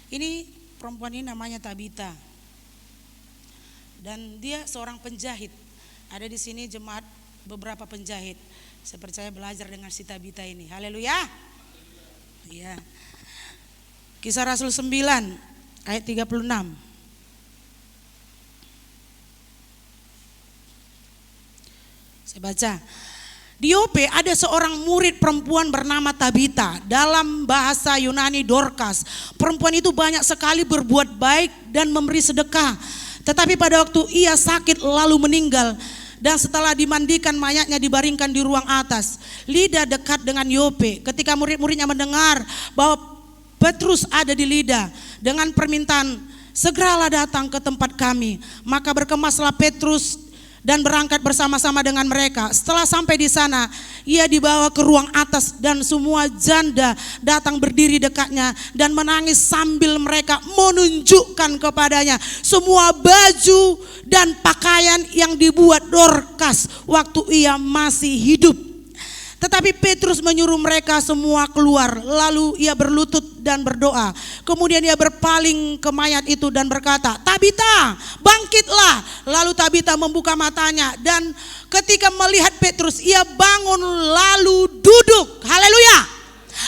Ini perempuan ini namanya Tabita. Dan dia seorang penjahit. Ada di sini jemaat beberapa penjahit. Saya percaya belajar dengan si Tabita ini. Haleluya. Iya. Kisah Rasul 9 ayat 36. Saya baca. Di Yope ada seorang murid perempuan bernama Tabita. Dalam bahasa Yunani Dorcas. Perempuan itu banyak sekali berbuat baik dan memberi sedekah. Tetapi pada waktu ia sakit lalu meninggal. Dan setelah dimandikan mayatnya dibaringkan di ruang atas. Lida dekat dengan Yope. Ketika murid-muridnya mendengar bahwa Petrus ada di Lida, dengan permintaan segeralah datang ke tempat kami. Maka berkemaslah Petrus dan berangkat bersama-sama dengan mereka. Setelah sampai di sana, ia dibawa ke ruang atas dan semua janda datang berdiri dekatnya dan menangis sambil mereka menunjukkan kepadanya semua baju dan pakaian yang dibuat Dorcas waktu ia masih hidup. Tetapi Petrus menyuruh mereka semua keluar. Lalu ia berlutut dan berdoa. Kemudian ia berpaling ke mayat itu dan berkata, Tabita, bangkitlah. Lalu Tabita membuka matanya. Dan ketika melihat Petrus, ia bangun lalu duduk. Haleluya.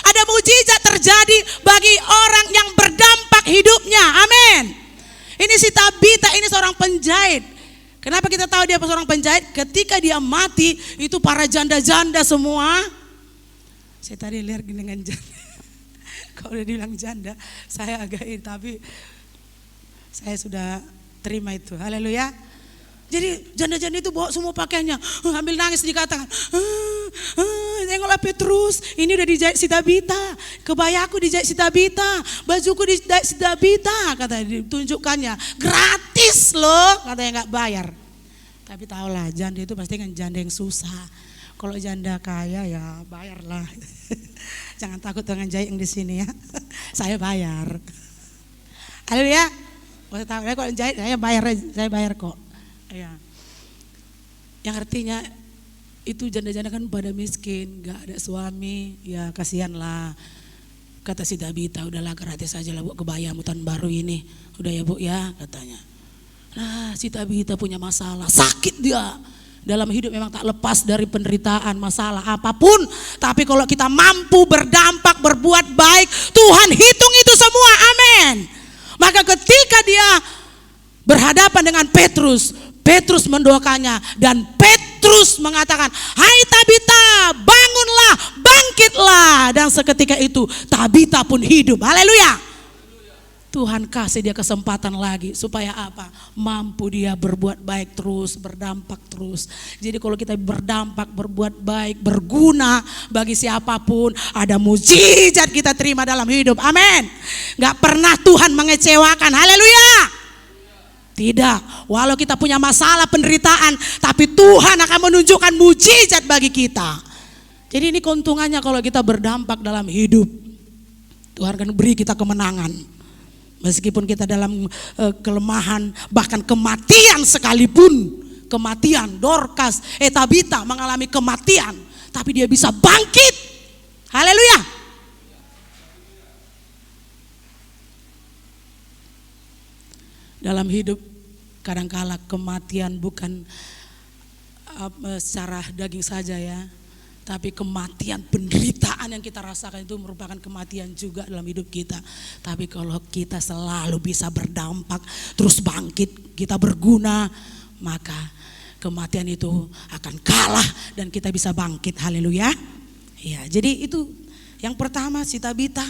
Ada mujizat terjadi bagi orang yang berdampak hidupnya. Amin. Ini si Tabita, ini seorang penjahit. Kenapa kita tahu dia seorang penjahit? Ketika dia mati, itu para janda-janda semua. Saya tadi lihat dengan janda. Kalau udah dibilang janda, saya agak tapi saya sudah terima itu. Haleluya. Jadi janda-janda itu bawa semua pakaiannya, ambil nangis dikatakan, tengoklah Petrus, ini udah dijahit si Tabita, kebayaku dijahit si Tabita, bajuku dijahit si Tabita, katanya ditunjukkannya, gratis loh, katanya nggak bayar. Tapi tahulah janda itu pasti kan janda yang susah. Kalau janda kaya ya bayarlah. Jangan takut dengan jahit yang di sini ya, saya bayar. Haleluya. Kalau jahit saya bayar kok. Ya. Yang artinya itu janda-janda kan pada miskin, gak ada suami, ya kasihan lah. Kata si Tabita, udahlah gratis aja lah Bu kebaya Tahun Baru ini. Udah ya Bu ya katanya. Nah si Tabita punya masalah, sakit dia. Dalam hidup memang tak lepas dari penderitaan, masalah apapun. Tapi kalau kita mampu berdampak, berbuat baik, Tuhan hitung itu semua, amin. Maka ketika dia berhadapan dengan Petrus mendoakannya dan Petrus mengatakan, "Hai Tabita, bangunlah, bangkitlah." Dan seketika itu Tabita pun hidup. Haleluya. Tuhan kasih dia kesempatan lagi supaya apa? Mampu dia berbuat baik terus, berdampak terus. Jadi kalau kita berdampak, berbuat baik, berguna bagi siapapun, ada mujizat kita terima dalam hidup. Amin. Gak pernah Tuhan mengecewakan. Haleluya. Tidak, walau kita punya masalah penderitaan, tapi Tuhan akan menunjukkan mujizat bagi kita. Jadi ini keuntungannya kalau kita berdampak dalam hidup. Tuhan akan beri kita kemenangan. Meskipun kita dalam kelemahan, bahkan kematian sekalipun. Kematian, Dorcas, Tabita mengalami kematian, tapi dia bisa bangkit. Haleluya. Dalam hidup kadangkala kematian bukan secara daging saja ya, tapi kematian, penderitaan yang kita rasakan itu merupakan kematian juga dalam hidup kita. Tapi kalau kita selalu bisa berdampak, terus bangkit, kita berguna, maka kematian itu akan kalah dan kita bisa bangkit. Haleluya. Ya, jadi itu yang pertama si Tabita,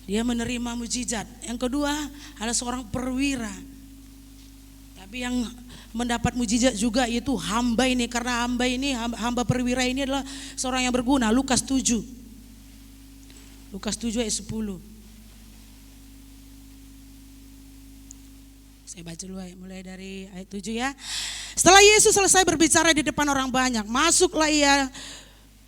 dia menerima mujizat. Yang kedua ada seorang perwira. Tapi yang mendapat mujizat juga yaitu hamba ini, karena hamba perwira ini adalah seorang yang berguna. Lukas 7 ayat 10. Saya baca dulu mulai dari ayat 7 ya. Setelah Yesus selesai berbicara di depan orang banyak, masuklah ia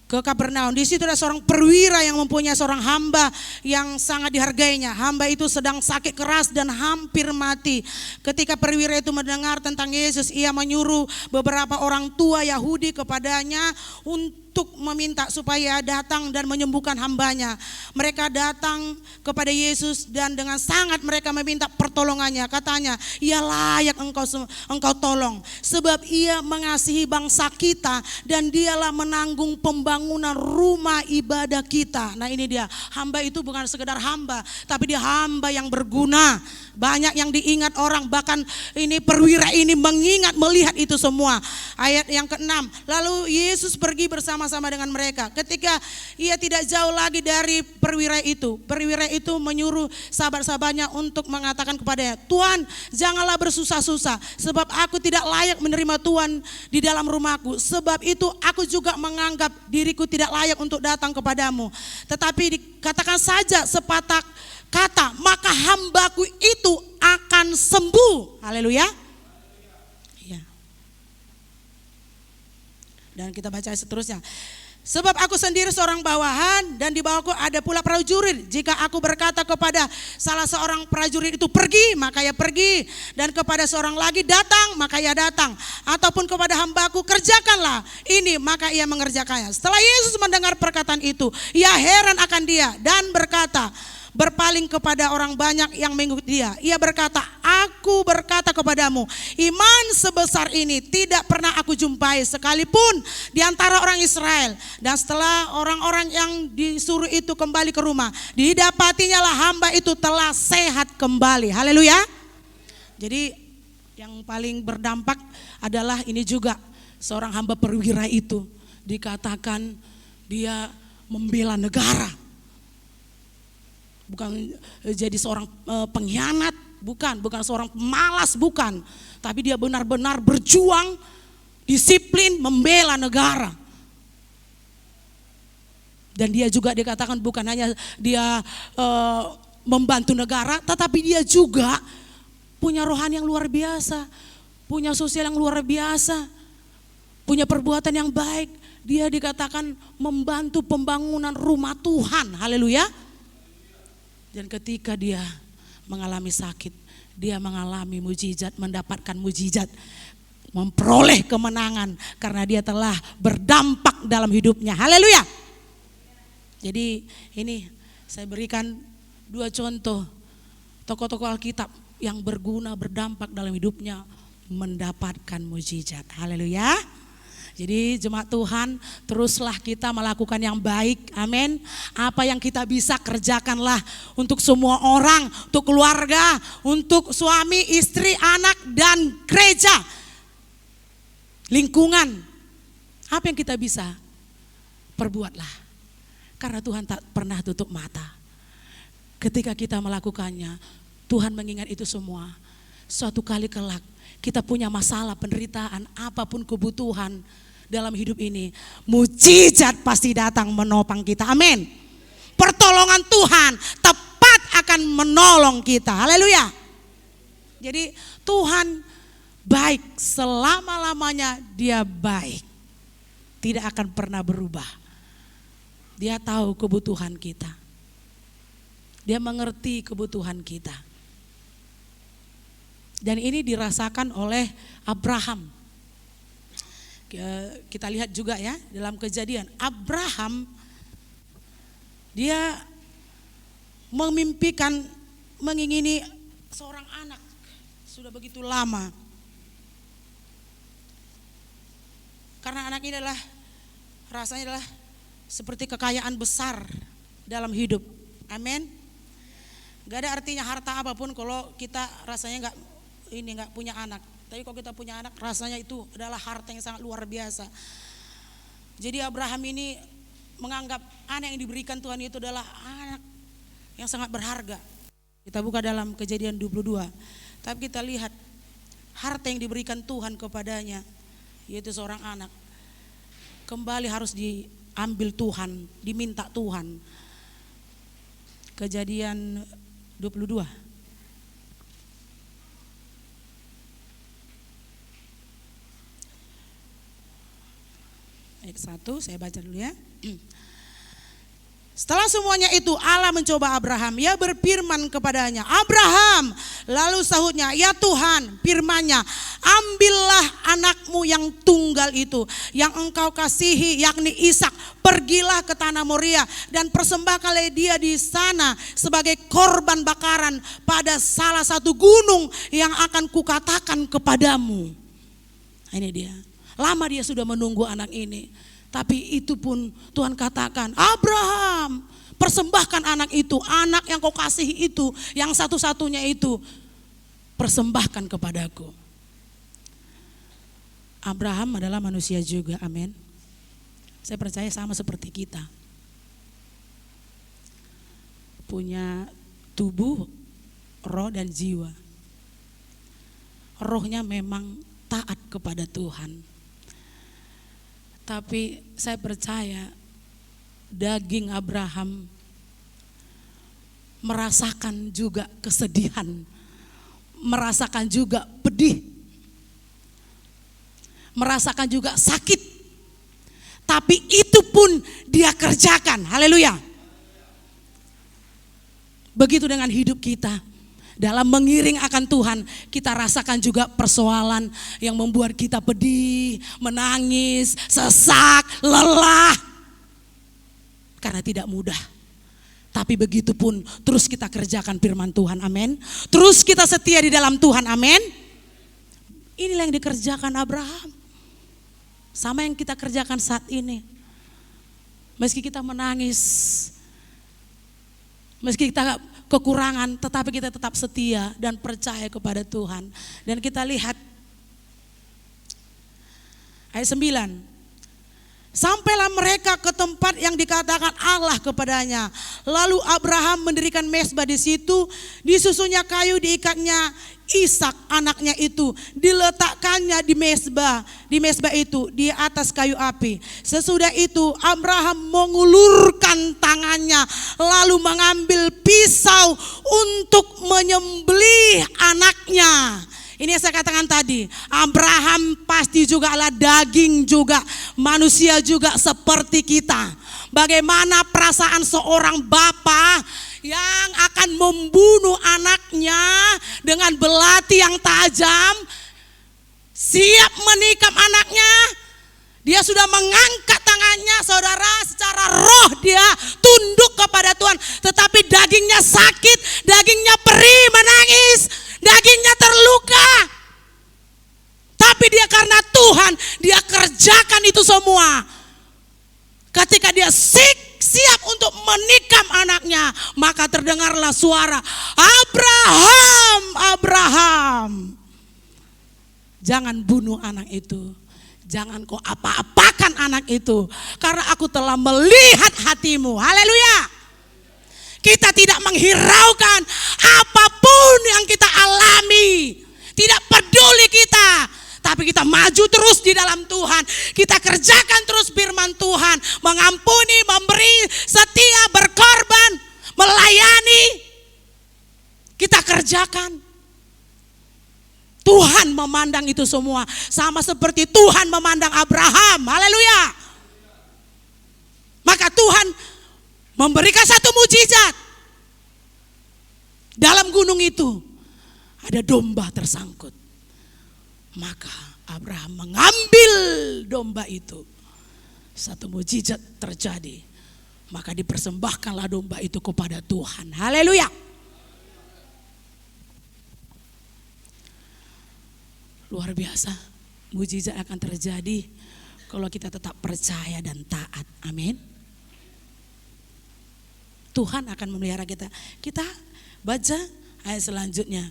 ke Kapernaum. Di situ ada seorang perwira yang mempunyai seorang hamba yang sangat dihargainya. Hamba itu sedang sakit keras dan hampir mati. Ketika perwira itu mendengar tentang Yesus, ia menyuruh beberapa orang tua Yahudi kepadanya untuk meminta supaya datang dan menyembuhkan hambanya. Mereka datang kepada Yesus dan dengan sangat mereka meminta pertolongannya. Katanya, ia layak engkau tolong, sebab ia mengasihi bangsa kita dan dialah menanggung pembangunan rumah ibadah kita. Nah ini dia, hamba itu bukan sekedar hamba, tapi dia hamba yang berguna. Banyak yang diingat orang, bahkan ini perwira ini mengingat, melihat itu semua. Ayat yang ke-6, lalu Yesus pergi bersama-sama dengan mereka. Ketika ia tidak jauh lagi dari perwira itu menyuruh sahabat-sahabatnya untuk mengatakan kepadanya, "Tuhan, janganlah bersusah-susah, sebab aku tidak layak menerima Tuhan di dalam rumahku. Sebab itu aku juga menganggap diriku tidak layak untuk datang kepadamu. Tetapi dikatakan saja sepatah kata, maka hambaku itu akan sembuh." Haleluya. Ya. Dan kita baca seterusnya. Sebab aku sendiri seorang bawahan dan di bawahku ada pula prajurit. Jika aku berkata kepada salah seorang prajurit itu pergi, maka ia pergi. Dan kepada seorang lagi datang, maka ia datang. Ataupun kepada hambaku kerjakanlah ini, maka ia mengerjakannya. Setelah Yesus mendengar perkataan itu, ia heran akan dia dan berpaling kepada orang banyak yang mengikuti dia. Ia berkata, "Aku berkata kepadamu, iman sebesar ini tidak pernah aku jumpai sekalipun di antara orang Israel." Dan setelah orang-orang yang disuruh itu kembali ke rumah, didapatinya lah hamba itu telah sehat kembali. Haleluya. Jadi yang paling berdampak adalah ini juga, seorang hamba perwira itu dikatakan dia membela negara. Bukan jadi seorang pengkhianat, bukan seorang malas, bukan. Tapi dia benar-benar berjuang, disiplin, membela negara. Dan dia juga dikatakan bukan hanya dia membantu negara, tetapi dia juga punya rohani yang luar biasa, punya sosial yang luar biasa, punya perbuatan yang baik. Dia dikatakan membantu pembangunan rumah Tuhan, haleluya. Dan ketika dia mengalami sakit, dia mengalami mujizat, mendapatkan mujizat, memperoleh kemenangan karena dia telah berdampak dalam hidupnya, haleluya. Jadi ini saya berikan 2 contoh tokoh-tokoh Alkitab yang berguna, berdampak dalam hidupnya, mendapatkan mujizat, haleluya. Jadi jemaat Tuhan, teruslah kita melakukan yang baik, amin. Apa yang kita bisa kerjakanlah untuk semua orang, untuk keluarga, untuk suami, istri, anak, dan gereja, lingkungan. Apa yang kita bisa, perbuatlah. Karena Tuhan tak pernah tutup mata. Ketika kita melakukannya, Tuhan mengingat itu semua. Suatu kali kelak kita punya masalah, penderitaan, apapun kebutuhan dalam hidup ini, mujizat pasti datang menopang kita, amin. Pertolongan Tuhan tepat akan menolong kita, haleluya. Jadi Tuhan baik, selama-lamanya dia baik, tidak akan pernah berubah. Dia tahu kebutuhan kita, dia mengerti kebutuhan kita. Dan ini dirasakan oleh Abraham. Kita lihat juga ya dalam Kejadian, Abraham dia memimpikan, mengingini seorang anak sudah begitu lama. Karena anak ini adalah rasanya adalah seperti kekayaan besar dalam hidup, amin. Gak ada artinya harta apapun kalau kita rasanya nggak punya anak. Tapi kalau kita punya anak, rasanya itu adalah harta yang sangat luar biasa. Jadi Abraham ini menganggap anak yang diberikan Tuhan itu adalah anak yang sangat berharga. Kita buka dalam Kejadian 22. Tapi kita lihat harta yang diberikan Tuhan kepadanya, yaitu seorang anak, kembali harus diambil Tuhan, diminta Tuhan. Kejadian 22. Ayat 1 saya baca dulu ya. Setelah semuanya itu Allah mencoba Abraham, ia berfirman kepadanya, Abraham, lalu sahutnya, ya Tuhan, firman-Nya, ambillah anakmu yang tunggal itu, yang engkau kasihi, yakni Ishak, pergilah ke tanah Moria dan persembahkanlah dia di sana sebagai korban bakaran pada salah satu gunung yang akan kukatakan kepadamu. Ini dia, lama dia sudah menunggu anak ini. Tapi itu pun Tuhan katakan, Abraham, persembahkan anak itu, anak yang kau kasihi itu, yang satu-satunya itu, persembahkan kepadaku. Abraham adalah manusia juga, amin. Saya percaya sama seperti kita. Punya tubuh, roh dan jiwa. Rohnya memang taat kepada Tuhan. Tapi saya percaya daging Abraham merasakan juga kesedihan, merasakan juga pedih, merasakan juga sakit. Tapi itu pun dia kerjakan, haleluya. Begitu dengan hidup kita. Dalam mengiring akan Tuhan, kita rasakan juga persoalan yang membuat kita pedih, menangis, sesak, lelah. Karena tidak mudah. Tapi begitu pun terus kita kerjakan firman Tuhan, amin. Terus kita setia di dalam Tuhan, amin. Inilah yang dikerjakan Abraham. Sama yang kita kerjakan saat ini. Meski kita menangis, meski kita kekurangan, tetapi kita tetap setia dan percaya kepada Tuhan. Dan kita lihat ayat 9. Sampailah mereka ke tempat yang dikatakan Allah kepadanya. Lalu Abraham mendirikan mezbah di situ, disusunnya kayu, diikatnya Ishak anaknya itu, diletakkannya di mezbah itu di atas kayu api. Sesudah itu Abraham mengulurkan tangannya lalu mengambil pisau untuk menyembelih anaknya. Ini yang saya katakan tadi, Abraham pasti juga adalah daging juga, manusia juga seperti kita. Bagaimana perasaan seorang bapa yang akan membunuh anaknya dengan belati yang tajam, siap menikam anaknya. Dia sudah mengangkat tangannya, saudara, secara roh dia tunduk kepada Tuhan. Tetapi dagingnya sakit, dagingnya perih, menangis, dagingnya terluka. Tapi dia karena Tuhan, dia kerjakan itu semua. Ketika dia siap untuk menikam anaknya, maka terdengarlah suara, Abraham, Abraham. Jangan bunuh anak itu. Jangan kau apa-apakan anak itu, karena aku telah melihat hatimu. Haleluya. Kita tidak menghiraukan apapun yang kita alami, tidak peduli kita, tapi kita maju terus di dalam Tuhan. Kita kerjakan terus firman Tuhan, mengampuni, memberi, setia, berkorban, melayani. Kita kerjakan. Tuhan memandang itu semua sama seperti Tuhan memandang Abraham. Haleluya. Maka Tuhan memberikan satu mujizat. Dalam gunung itu ada domba tersangkut. Maka Abraham mengambil domba itu. Satu mujizat terjadi. Maka dipersembahkanlah domba itu kepada Tuhan. Haleluya. Luar biasa, mujizat akan terjadi kalau kita tetap percaya dan taat. Amin. Tuhan akan memelihara kita. Kita baca ayat selanjutnya.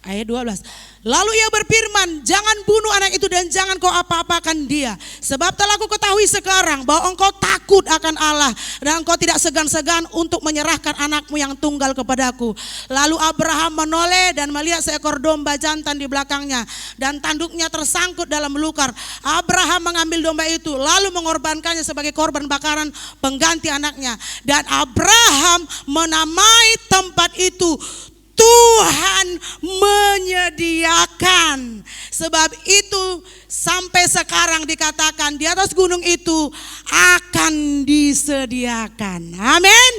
Ayat 12. Lalu ia berfirman, jangan bunuh anak itu dan jangan kau apa-apakan dia. Sebab telah aku ketahui sekarang bahwa engkau takut akan Allah dan engkau tidak segan-segan untuk menyerahkan anakmu yang tunggal kepadaku. Lalu Abraham menoleh dan melihat seekor domba jantan di belakangnya dan tanduknya tersangkut dalam belukar. Abraham mengambil domba itu lalu mengorbankannya sebagai korban bakaran pengganti anaknya. Dan Abraham menamai tempat itu Tuhan menyediakan. Sebab itu sampai sekarang dikatakan di atas gunung itu akan disediakan. Amin.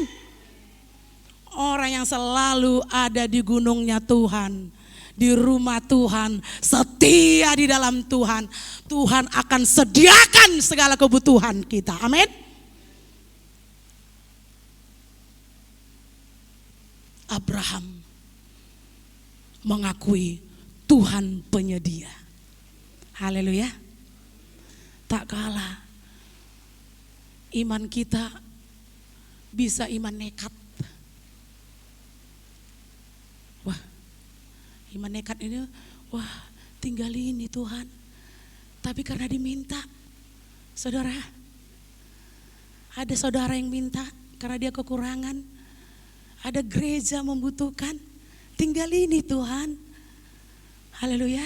Orang yang selalu ada di gunungnya Tuhan, di rumah Tuhan, setia di dalam Tuhan, Tuhan akan sediakan segala kebutuhan kita. Amin. Abraham mengakui Tuhan penyedia. Haleluya. Tak kalah iman kita bisa iman nekat. Wah, iman nekat ini, wah tinggal ini Tuhan. Tapi karena diminta, saudara, ada saudara yang minta karena dia kekurangan. Ada gereja membutuhkan. Tinggal ini Tuhan. Haleluya.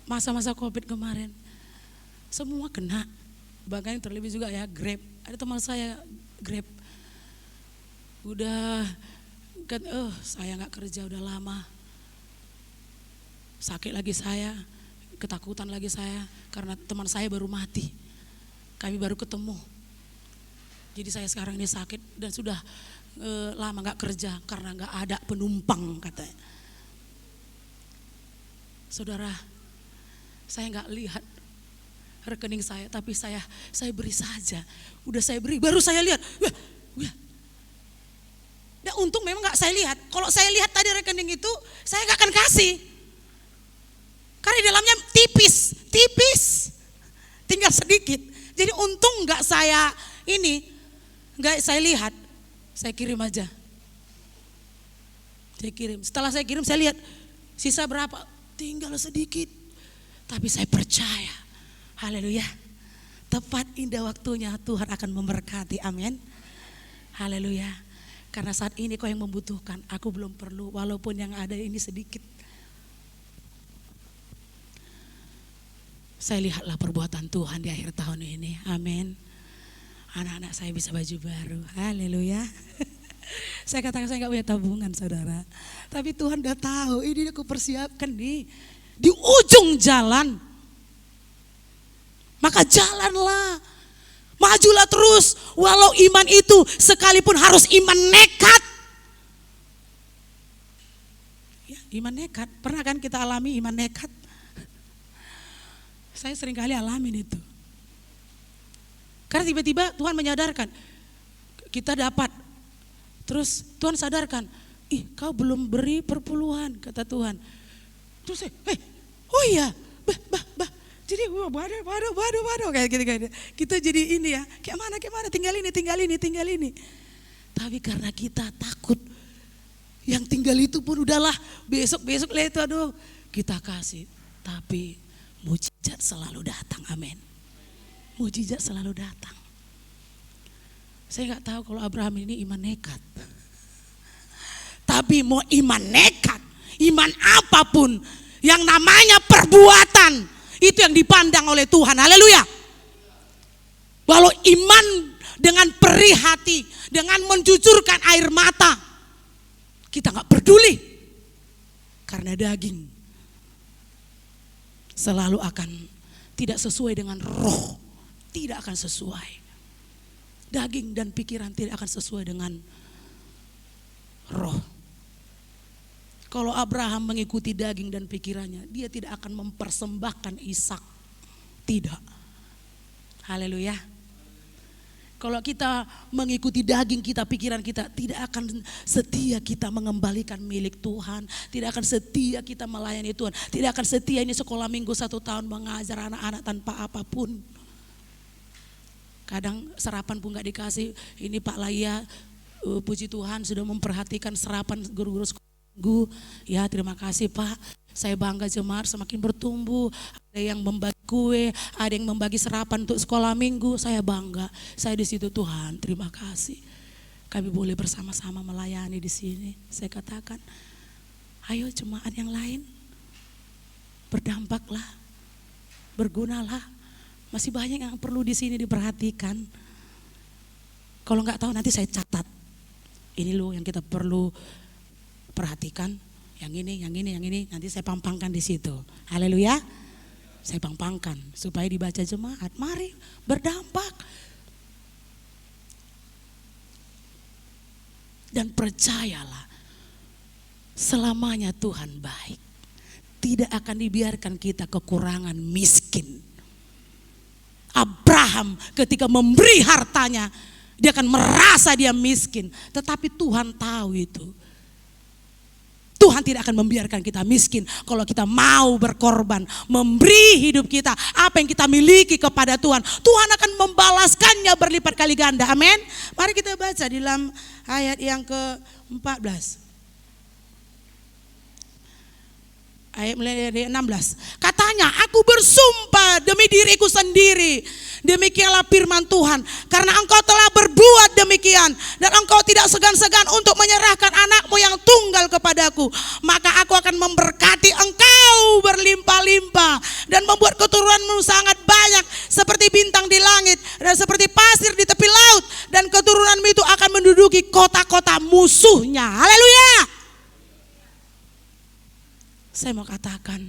Masa-masa COVID kemarin, semua kena. Bahkan yang terlebih juga ya Grab. Ada teman saya Grab. Udah kan, saya gak kerja udah lama. Sakit lagi saya, ketakutan lagi saya. Karena teman saya baru mati. Kami baru ketemu. Jadi saya sekarang ini sakit dan sudah lama gak kerja karena gak ada penumpang katanya. Saudara, saya gak lihat rekening saya, tapi saya beri saja. Udah saya beri, baru saya lihat. Dan untung memang gak saya lihat. Kalau saya lihat tadi rekening itu, saya gak akan kasih. Karena di dalamnya tipis, tinggal sedikit. Jadi untung gak saya lihat. Saya kirim aja. Saya kirim. Setelah saya kirim, saya lihat Sisa berapa? Tinggal sedikit. Tapi saya percaya, haleluya, tepat indah waktunya Tuhan akan memberkati, amin. Haleluya. Karena saat ini kau yang membutuhkan, aku belum perlu, walaupun yang ada ini sedikit. Saya lihatlah perbuatan Tuhan di akhir tahun ini, amin. Anak-anak saya bisa baju baru, haleluya. Saya katakan saya gak punya tabungan saudara, tapi Tuhan udah tahu ini aku persiapkan di ujung jalan. Maka jalanlah, majulah terus, walau iman itu sekalipun harus iman nekat. Ya, iman nekat, pernah kan kita alami iman nekat? Saya sering kali alamin itu. Karena tiba-tiba Tuhan menyadarkan, kita dapat. Terus Tuhan sadarkan, ih kau belum beri perpuluhan, kata Tuhan. Terus oh iya, bah. Jadi waduh, kayak gitu. Kita jadi ini ya, kayak mana, tinggal ini. Tapi karena kita takut, yang tinggal itu pun udahlah, besok lah itu, aduh, kita kasih. Tapi mujizat selalu datang, amin. Mujizat selalu datang. Saya gak tahu kalau Abraham ini iman nekat. Tapi mau iman nekat, iman apapun, yang namanya perbuatan, itu yang dipandang oleh Tuhan, haleluya. Walau iman dengan perih hati, dengan menjujurkan air mata, kita gak peduli. Karena daging selalu akan tidak sesuai dengan roh, tidak akan sesuai. Daging dan pikiran tidak akan sesuai dengan roh. Kalau Abraham mengikuti daging dan pikirannya, dia tidak akan mempersembahkan Ishak. Tidak. Haleluya. Kalau kita mengikuti daging kita, pikiran kita, tidak akan setia kita mengembalikan milik Tuhan. Tidak akan setia kita melayani Tuhan. Tidak akan setia ini sekolah minggu 1 tahun mengajar anak-anak tanpa apapun. Kadang sarapan pun gak dikasih. Ini Pak Laya, puji Tuhan sudah memperhatikan serapan guru-guru sekolah minggu. Ya terima kasih Pak, saya bangga jemaat semakin bertumbuh. Ada yang membagi kue, ada yang membagi serapan untuk sekolah minggu. Saya bangga, saya di situ Tuhan, terima kasih. Kami boleh bersama-sama melayani di sini. Saya katakan, ayo jemaat yang lain, berdampaklah, bergunalah. Masih banyak yang perlu di sini diperhatikan. Kalau nggak tahu nanti saya catat. Ini loh yang kita perlu perhatikan. Yang ini, nanti saya pampangkan di situ. Haleluya. Saya pampangkan supaya dibaca jemaat. Mari berdampak. Dan percayalah, selamanya Tuhan baik. Tidak akan dibiarkan kita kekurangan miskin. Abraham ketika memberi hartanya, dia akan merasa dia miskin. Tetapi Tuhan tahu itu. Tuhan tidak akan membiarkan kita miskin kalau kita mau berkorban, memberi hidup kita, apa yang kita miliki kepada Tuhan. Tuhan akan membalaskannya berlipat kali ganda, amin. Mari kita baca di dalam ayat yang ke-14. Ayat mulai dari 16. Katanya, aku bersumpah demi diriku sendiri. Demikianlah firman Tuhan. Karena engkau telah berbuat demikian. Dan engkau tidak segan-segan untuk menyerahkan anakmu yang tunggal kepadaku. Maka aku akan memberkati engkau berlimpah-limpah. Dan membuat keturunanmu sangat banyak. Seperti bintang di langit. Dan seperti pasir di tepi laut. Dan keturunanmu itu akan menduduki kota-kota musuhnya. Haleluya. Saya mau katakan,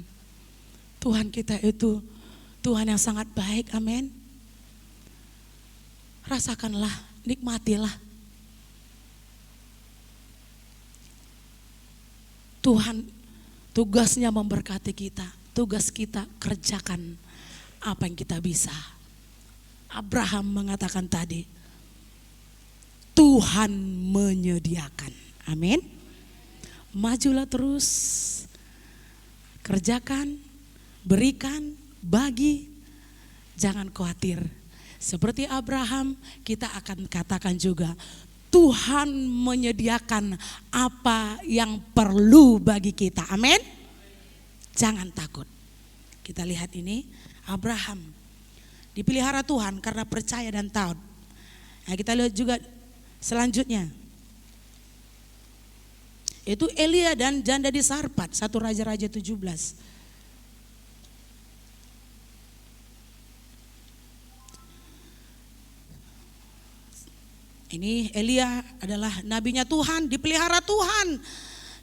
Tuhan kita itu Tuhan yang sangat baik, amin. Rasakanlah, nikmatilah. Tuhan tugasnya memberkati kita, tugas kita kerjakan apa yang kita bisa. Abraham mengatakan tadi, Tuhan menyediakan, amin. Majulah terus. Kerjakan, berikan, bagi, jangan khawatir. Seperti Abraham, kita akan katakan juga, Tuhan menyediakan apa yang perlu bagi kita. Amin. jangan takut. Kita lihat ini, Abraham dipelihara Tuhan karena percaya dan taat. Nah, kita lihat juga selanjutnya. Itu Elia dan janda di Sarpat, 1 Raja-Raja 17. Ini Elia adalah nabinya Tuhan, dipelihara Tuhan.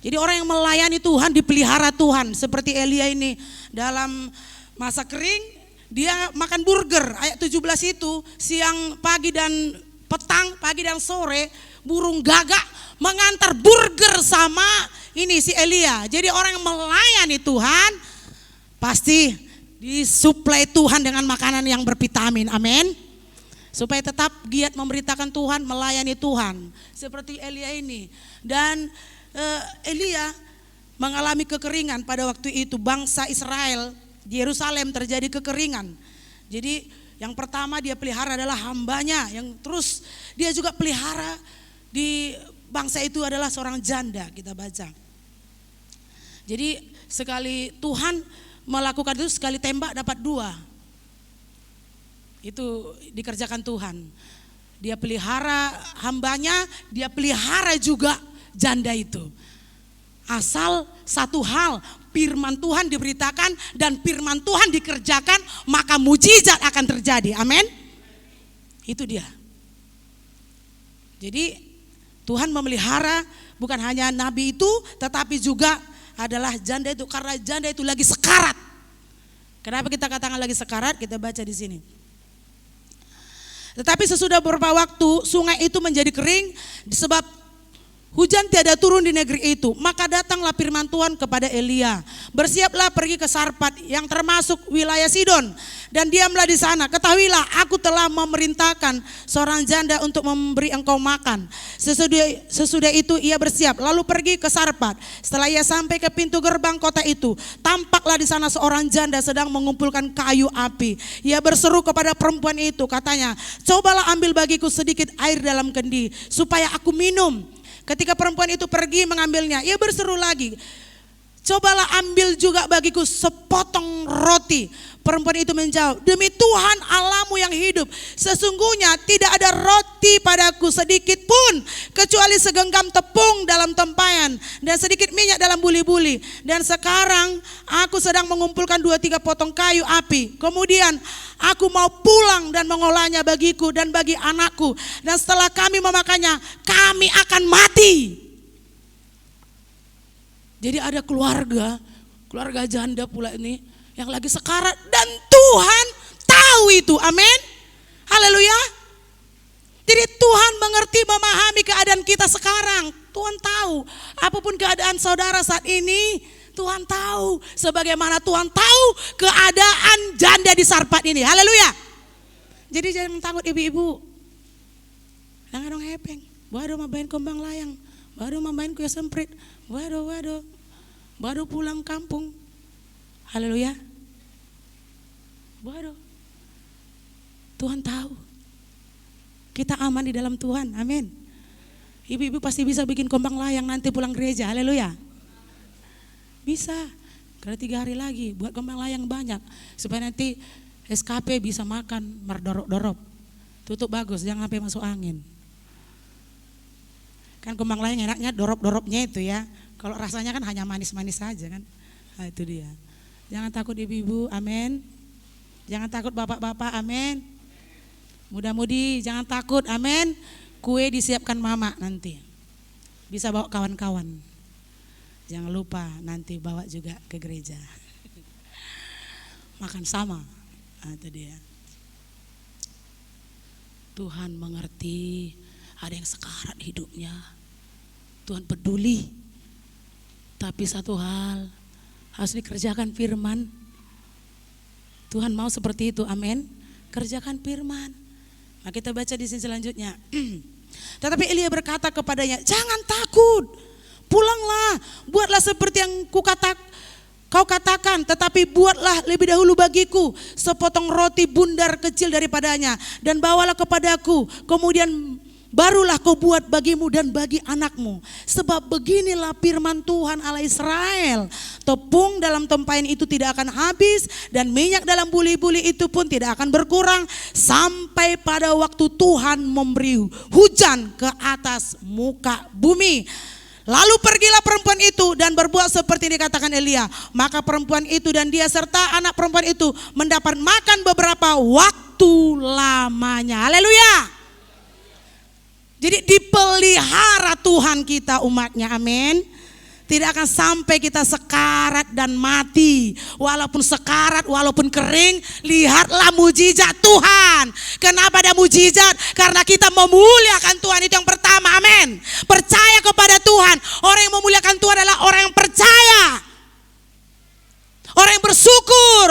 Jadi orang yang melayani Tuhan dipelihara Tuhan. Seperti Elia ini dalam masa kering dia makan burger. Ayat 17 itu siang, pagi dan petang, pagi dan sore burung gagak mengantar burger sama ini si Elia. Jadi orang yang melayani Tuhan pasti disuplai Tuhan dengan makanan yang bervitamin. Amin. Supaya tetap giat memberitakan Tuhan, melayani Tuhan. Seperti Elia ini. Dan Elia mengalami kekeringan pada waktu itu. Bangsa Israel di Yerusalem terjadi kekeringan. Jadi yang pertama dia pelihara adalah hambanya. Yang terus dia juga pelihara di bangsa itu adalah seorang janda, kita baca. Jadi sekali Tuhan melakukan itu, sekali tembak dapat 2. Itu dikerjakan Tuhan. Dia pelihara hambanya, dia pelihara juga janda itu. Asal satu hal, firman Tuhan diberitakan dan firman Tuhan dikerjakan, maka mujizat akan terjadi. Amin. Itu dia. Jadi Tuhan memelihara bukan hanya nabi itu, tetapi juga adalah janda itu, karena janda itu lagi sekarat. Kenapa kita katakan lagi sekarat? Kita baca di sini. Tetapi sesudah beberapa waktu sungai itu menjadi kering sebab hujan tiada turun di negeri itu. Maka datanglah firman Tuhan kepada Elia, bersiaplah pergi ke Sarpat yang termasuk wilayah Sidon, dan diamlah di sana. Ketahuilah, aku telah memerintahkan seorang janda untuk memberi engkau makan. Sesudah itu ia bersiap lalu pergi ke Sarpat. Setelah ia sampai ke pintu gerbang kota itu, tampaklah di sana seorang janda sedang mengumpulkan kayu api. Ia berseru kepada perempuan itu, katanya, cobalah ambil bagiku sedikit air dalam kendi supaya aku minum. Ketika perempuan itu pergi mengambilnya, ia berseru lagi, cobalah ambil juga bagiku sepotong roti. Perempuan itu menjawab, demi Tuhan Allahmu yang hidup, sesungguhnya tidak ada roti padaku sedikit pun, kecuali segenggam tepung dalam tempayan dan sedikit minyak dalam buli-buli. Dan sekarang aku sedang mengumpulkan 2-3 potong kayu api. Kemudian aku mau pulang dan mengolahnya bagiku dan bagi anakku. Dan setelah kami memakannya, kami akan mati. Jadi ada keluarga janda pula ini yang lagi sekarat, dan Tuhan tahu itu. Amin. Haleluya. Jadi Tuhan mengerti, memahami keadaan kita sekarang. Tuhan tahu apapun keadaan saudara saat ini, Tuhan tahu. Sebagaimana Tuhan tahu keadaan janda di Sarpat ini. Haleluya. Jadi jangan takut ibu-ibu. Jangan dong hepeng. Waduh main kembang layang. Waduh main kue semprit. Waduh. Baru pulang kampung. Haleluya. Waduh. Tuhan tahu. Kita aman di dalam Tuhan. Amin. Ibu-ibu pasti bisa bikin kembang layang nanti pulang gereja. Haleluya. Bisa. Karena 3 hari lagi buat kembang layang banyak. Supaya nanti SKP bisa makan merdorop-dorop. Tutup bagus, jangan sampai masuk angin. Kan kembang layang enaknya dorop-doropnya itu ya. Kalau rasanya kan hanya manis-manis saja kan. Nah, itu dia. Jangan takut ibu-ibu, amin. Jangan takut bapak-bapak, amin. Muda-mudi jangan takut, amin. Kue disiapkan mama nanti. Bisa bawa kawan-kawan. Jangan lupa nanti bawa juga ke gereja. Makan sama. Nah, itu dia. Tuhan mengerti, ada yang sekarat hidupnya. Tuhan peduli. Tapi satu hal, harus dikerjakan firman. Tuhan mau seperti itu, amin. Kerjakan firman. Nah, kita baca di sini selanjutnya. Tetapi Elia berkata kepadanya, jangan takut, pulanglah, buatlah seperti yang kau katakan, tetapi buatlah lebih dahulu bagiku sepotong roti bundar kecil daripadanya dan bawalah kepadaku. Kemudian barulah kau buat bagimu dan bagi anakmu. Sebab beginilah firman Tuhan Allah Israel, tepung dalam tempayan itu tidak akan habis, dan minyak dalam buli-buli itu pun tidak akan berkurang, sampai pada waktu Tuhan memberi hujan ke atas muka bumi. Lalu pergilah perempuan itu dan berbuat seperti dikatakan Elia. Maka perempuan itu dan dia serta anak perempuan itu mendapat makan beberapa waktu lamanya. Haleluya. Jadi dipelihara Tuhan kita umatnya, amin. Tidak akan sampai kita sekarat dan mati. Walaupun sekarat, walaupun kering, lihatlah mujizat Tuhan. Kenapa ada mujizat? Karena kita memuliakan Tuhan, itu yang pertama, amin. Percaya kepada Tuhan. Orang yang memuliakan Tuhan adalah orang yang percaya, orang yang bersyukur.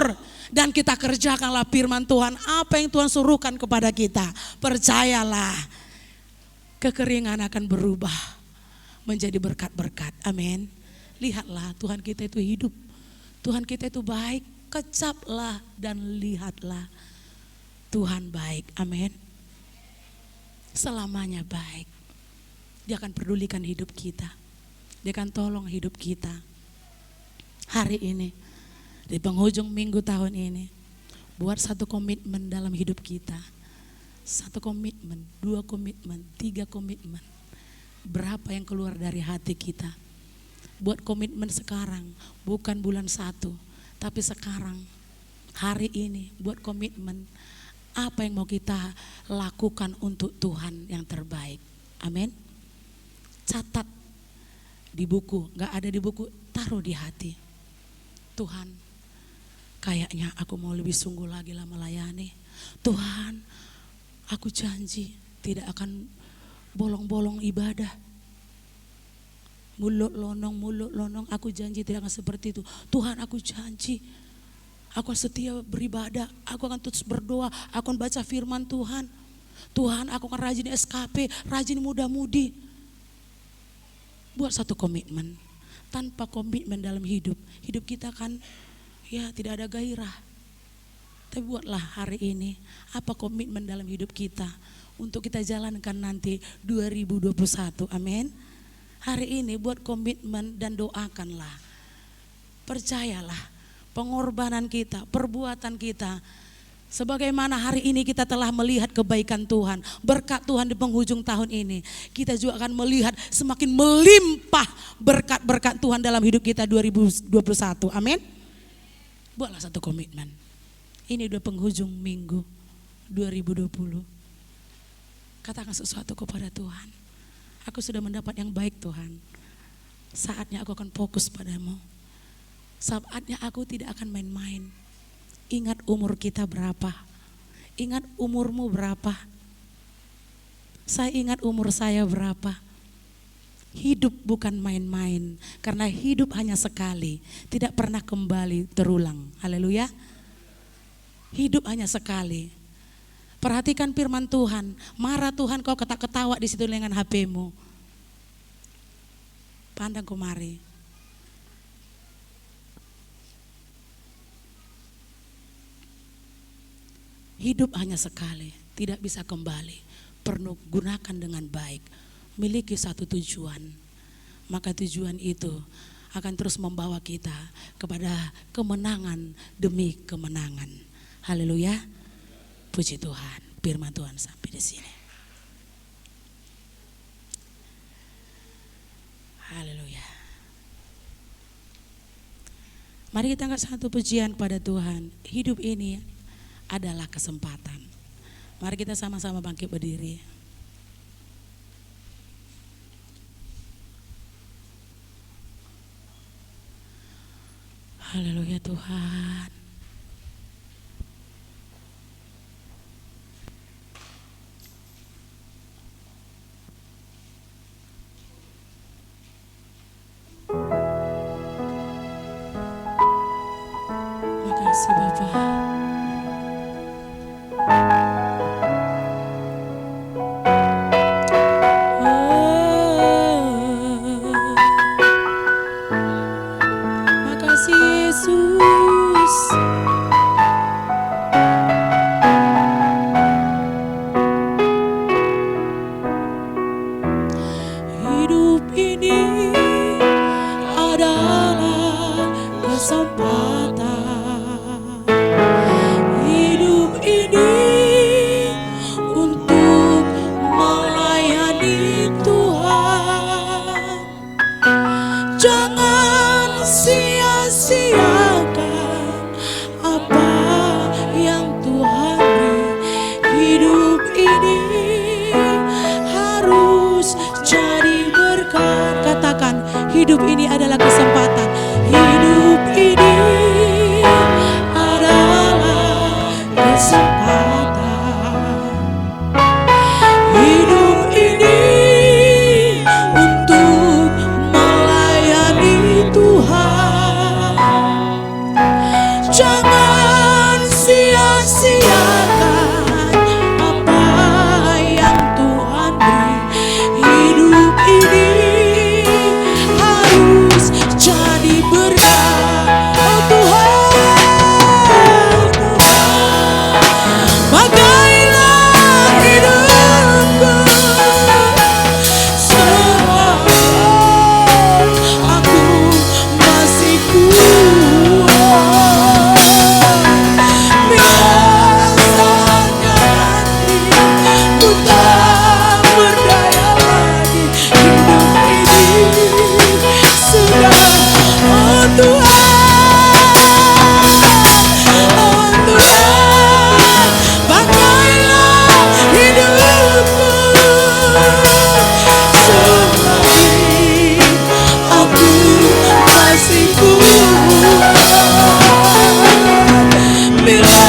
Dan kita kerjakanlah firman Tuhan, apa yang Tuhan suruhkan kepada kita. Percayalah, kekeringan akan berubah menjadi berkat-berkat. Amin. Lihatlah Tuhan kita itu hidup. Tuhan kita itu baik. Kecaplah dan lihatlah. Tuhan baik. Amin. Selamanya baik. Dia akan pedulikan hidup kita. Dia akan tolong hidup kita. Hari ini, di penghujung minggu tahun ini, buat satu komitmen dalam hidup kita. Satu komitmen, 2 komitmen, 3 komitmen. Berapa yang keluar dari hati kita. Buat komitmen sekarang, bukan bulan 1, tapi sekarang, hari ini, buat komitmen. Apa yang mau kita lakukan untuk Tuhan yang terbaik. Amin. Catat di buku, gak ada di buku, taruh di hati. Tuhan, kayaknya aku mau lebih sungguh lagi lah melayani. Tuhan, aku janji tidak akan bolong-bolong ibadah. Mulut lonong, aku janji tidak akan seperti itu. Tuhan, aku janji, aku setia beribadah, aku akan terus berdoa, aku akan baca firman Tuhan. Tuhan, aku akan rajin SKP, rajin muda-mudi. Buat satu komitmen. Tanpa komitmen dalam hidup kita kan ya tidak ada gairah. Tapi buatlah hari ini apa komitmen dalam hidup kita untuk kita jalankan nanti 2021. Amin. Hari ini buat komitmen dan doakanlah. Percayalah pengorbanan kita, perbuatan kita. Sebagaimana hari ini kita telah melihat kebaikan Tuhan, berkat Tuhan di penghujung tahun ini. Kita juga akan melihat semakin melimpah berkat-berkat Tuhan dalam hidup kita 2021. Amin. Buatlah satu komitmen. Ini udah penghujung minggu 2020. Katakan sesuatu kepada Tuhan. Aku sudah mendapat yang baik Tuhan. Saatnya aku akan fokus padamu. Saatnya aku tidak akan main-main. Ingat umur kita berapa. Ingat umurmu berapa. Saya ingat umur saya berapa. Hidup bukan main-main. Karena hidup hanya sekali. Tidak pernah kembali terulang. Haleluya. Hidup hanya sekali. Perhatikan firman Tuhan. Marah Tuhan kau ketawa di situ dengan HP-mu. Pandang kemari. Hidup hanya sekali, tidak bisa kembali. Perlu gunakan dengan baik. Miliki satu tujuan. Maka tujuan itu akan terus membawa kita kepada kemenangan demi kemenangan. Haleluya. Puji Tuhan. Firman Tuhan sampai di sini. Haleluya. Mari kita angkat satu pujian pada Tuhan. Hidup ini adalah kesempatan. Mari kita sama-sama bangkit berdiri. Haleluya Tuhan. Makasih Bapak. Makasih Yesus. kesempatan. Hidup ini untuk melayani Tuhan. Jangan sia-siakan apa yang Tuhan beri. Hidup ini harus jadi berkat. Katakan, hidup ini adalah kesempatan. Hidup ini adalah kesempatan. Hidup ini untuk melayani Tuhan. Jangan sia-siakan apa yang Tuhan beri. Hidup ini harus jadi berkat. Oh Tuhan, pakailah hidupku selama aku masih kuat. Biasanya nanti ku tak berdaya lagi. Hidup ini sudah, oh Tuhan, oh Tuhan, pakailah hidupku selagi aku masih kuat. Bila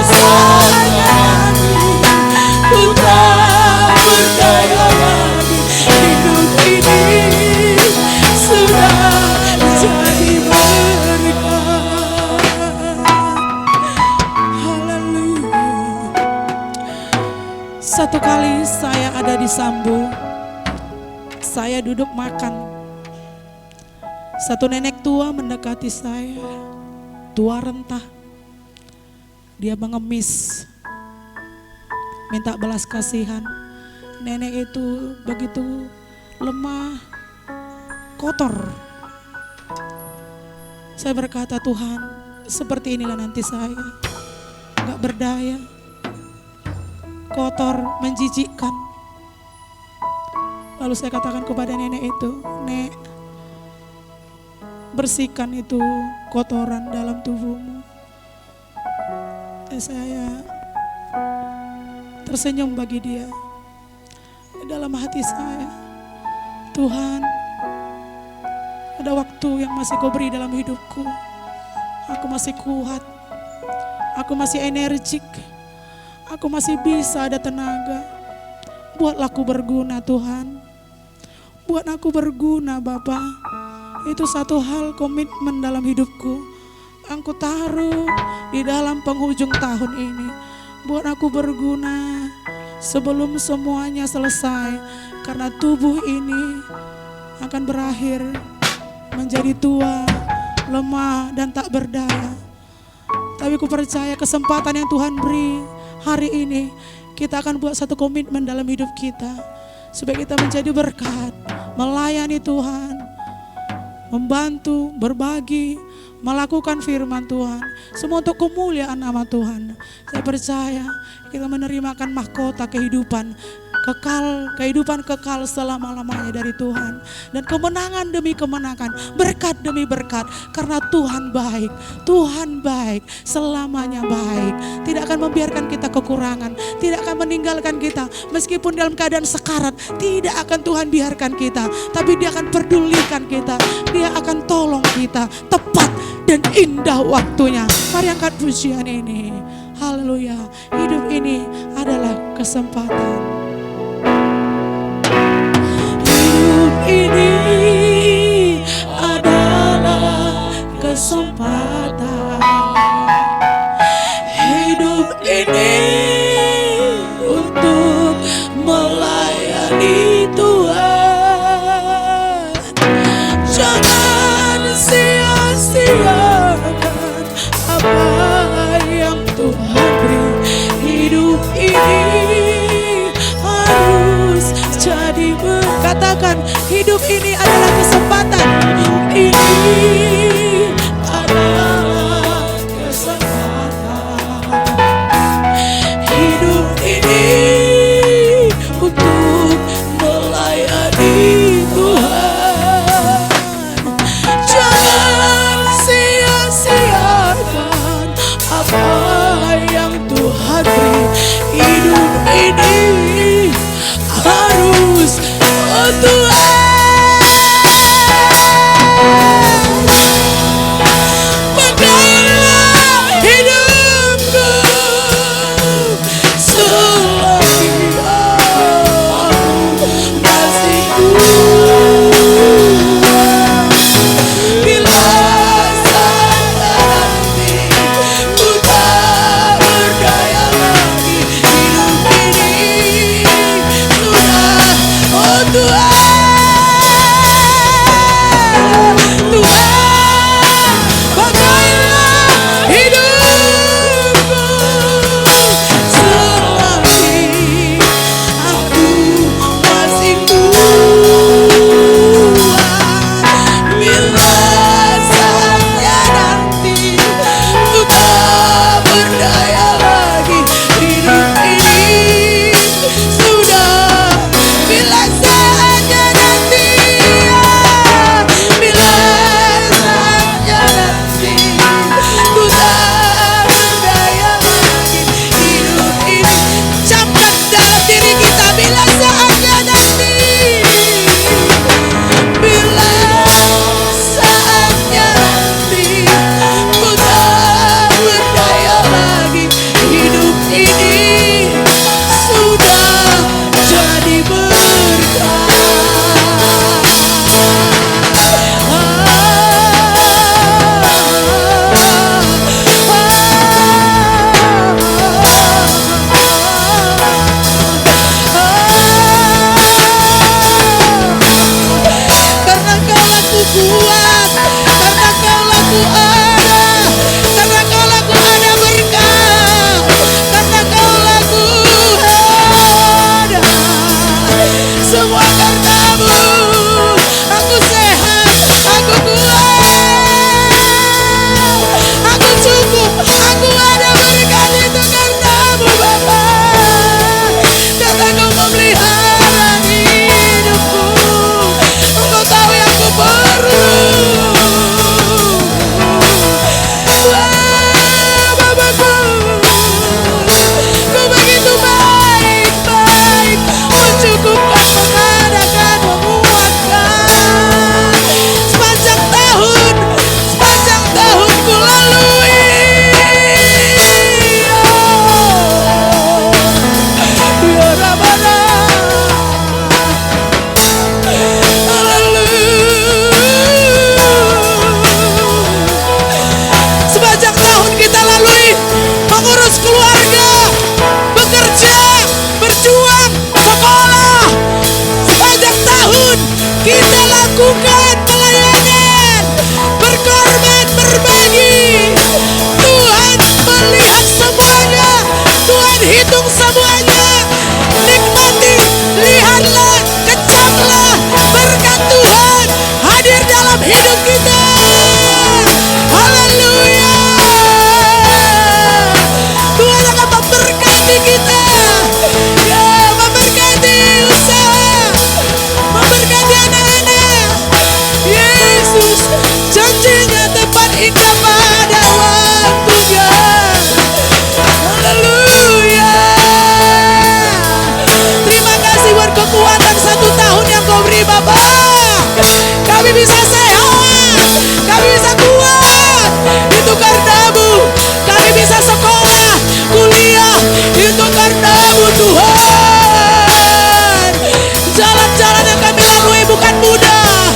saatnya ku tak berdaya lagi. Hidup ini sudah jadi berkat. Haleluya. Satu kali saya ada di Sambo, saya duduk makan. Satu nenek tua mendekati saya, tua rentah. Dia mengemis, minta belas kasihan. Nenek itu begitu lemah, kotor. Saya berkata, Tuhan, seperti inilah nanti saya, gak berdaya, kotor, menjijikkan. Lalu saya katakan kepada nenek itu, Nek, bersihkan itu kotoran dalam tubuhmu. Dan saya tersenyum bagi dia. Dalam hati saya, Tuhan, ada waktu yang masih kau beri dalam hidupku. Aku masih kuat, aku masih energik, aku masih bisa ada tenaga. Buatlah aku berguna Tuhan, buat aku berguna Bapa. Itu satu hal komitmen dalam hidupku. Aku taruh di dalam penghujung tahun ini. Buat aku berguna sebelum semuanya selesai. Karena tubuh ini akan berakhir menjadi tua, lemah dan tak berdaya. Tapi ku percaya kesempatan yang Tuhan beri hari ini, kita akan buat satu komitmen dalam hidup kita. Supaya kita menjadi berkat, melayani Tuhan, membantu, berbagi, melakukan firman Tuhan. Semua untuk kemuliaan nama Tuhan. Saya percaya kita menerimakan mahkota kehidupan kekal, kehidupan kekal selama-lamanya dari Tuhan. Dan kemenangan demi kemenangan, berkat demi berkat. Karena Tuhan baik, Tuhan baik, selamanya baik. Tidak akan membiarkan kita kekurangan, tidak akan meninggalkan kita. Meskipun dalam keadaan sekarat, tidak akan Tuhan biarkan kita. Tapi Dia akan pedulikan kita, Dia akan tolong kita tepat dan indah waktunya. Mari angkat pujian ini. Haleluya. Hidup ini adalah kesempatan. Hidup ini adalah kesempatan. Hidup ini untuk melayani Tuhan. Jangan sia-siakan apa yang Tuhan beri. Hidup ini harus jadi berkatakan, hidup ini adalah kesempatan. Hidup ini adalah ada, karena kaulah ku ada berkah, karena kaulah ku ada. Semua karena-Mu, aku sehat, aku kuat, aku cukup, aku ada berkat itu karena-Mu Bapa. Dan Engkau memelihara hidupku, Engkau tahu yang ku perlu. Wah, Bapakku, Kau begitu baik, mencukupkan, mengadakan, menguatkan. Sepanjang tahun ku lalui. Ya Rabbana, sepanjang tahun kita lalui mengurus keluarga, bekerja, berjuang, sekolah. Sepanjang tahun kita lakukan pelayanan, berkorban, berbagi. Tuhan melihat semuanya, Tuhan hitung semuanya. Nikmati, lihatlah, kecaplah berkat Tuhan hadir dalam hidup kita. Haleluya. Tuhan akan memberkati kita, ya, memberkati usaha, memberkati anak-anak. Yesus janjinya tepat hingga pada waktunya. Haleluya. Terima kasih buat kekuatan 1 tahun yang Kau beri Bapa. Kami bisa sehat, kami bisa kuat, itu karena-Mu. Kami bisa sekolah, kuliah, itu karena-Mu Tuhan. Jalan-jalan yang kami lalui bukan mudah,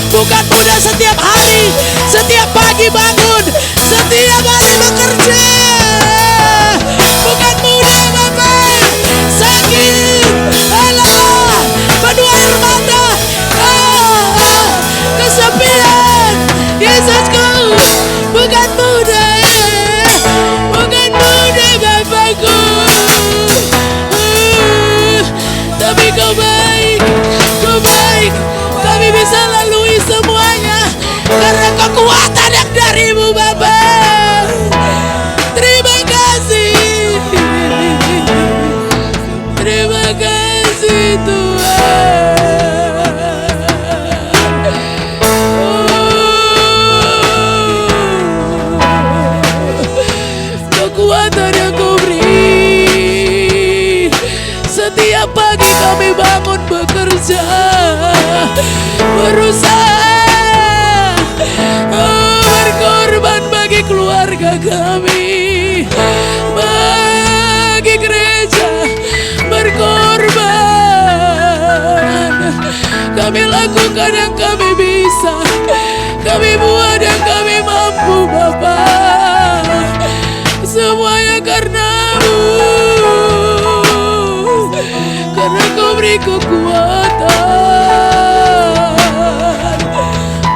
bukan mudah. Setiap hari, setiap pagi bangun, setiap hari bekerja, bukan mudah Bapak. Sakit, lelah, penuh air mata, kesepian. Yesusku, bukan mudah, bukan mudah Bapakku. Tapi Kau baik, Kau baik. Kami bisa lalui semuanya karena kekuatan yang dari-Mu Bapa. Terima kasih, terima kasih Tuhan. Kekuatan yang Kau beri. Setiap pagi kami bangun bekerja, berusaha, berkorban bagi keluarga kami, bagi gereja, berkorban. Kami lakukan yang kami bisa, kami buat yang kami mampu Bapa. Semuanya karena-Mu, karena Kau beri kekuatan,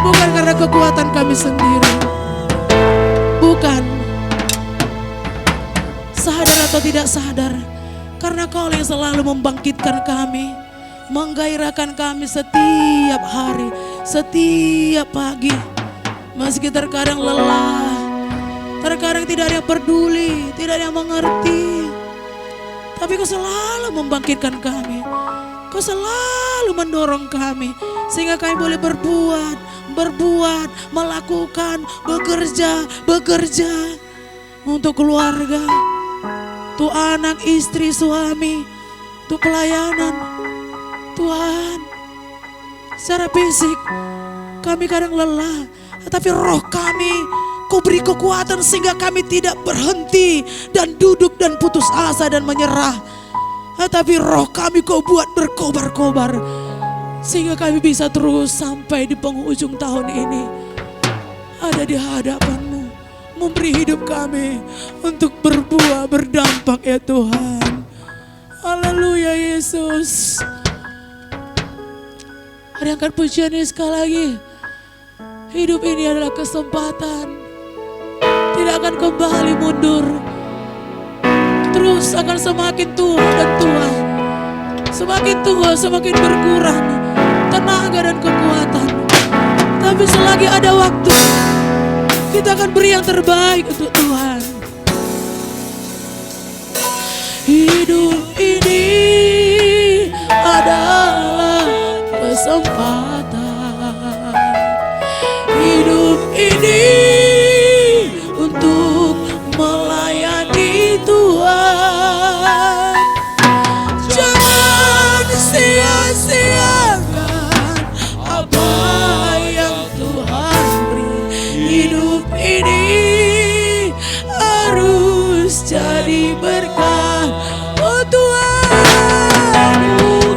bukan karena kekuatan kami sendiri. Bukan. Sadar atau tidak sadar, karena Kau yang selalu membangkitkan kami, menggairahkan kami setiap hari, setiap pagi. Meski terkadang lelah, terkadang tidak ada yang peduli, tidak ada yang mengerti, tapi Kau selalu membangkitkan kami. Kau selalu mendorong kami sehingga kami boleh berbuat, melakukan, bekerja untuk keluarga, untuk anak, istri, suami, untuk pelayanan. Tuhan, secara fisik kami kadang lelah, tetapi roh kami Kau beri kekuatan sehingga kami tidak berhenti dan duduk dan putus asa dan menyerah. Tetapi roh kami Kau buat berkobar-kobar sehingga kami bisa terus sampai di penghujung tahun ini ada di hadapan-Mu, memberi hidup kami untuk berbuah, berdampak ya Tuhan. Haleluya Yesus. Ada angkat pujian ini sekali lagi. Hidup ini adalah kesempatan akan kembali mundur. Terus akan semakin tua dan tua. Semakin tua semakin berkurang tenaga dan kekuatan. Tapi selagi ada waktu, kita akan beri yang terbaik untuk Tuhan. Hidup ini adalah kesempatan. Hidup ini untuk melayani Tuhan. Jangan sia-siakan apa yang Tuhan beri. Hidup ini harus jadi berkah. Oh Tuhan,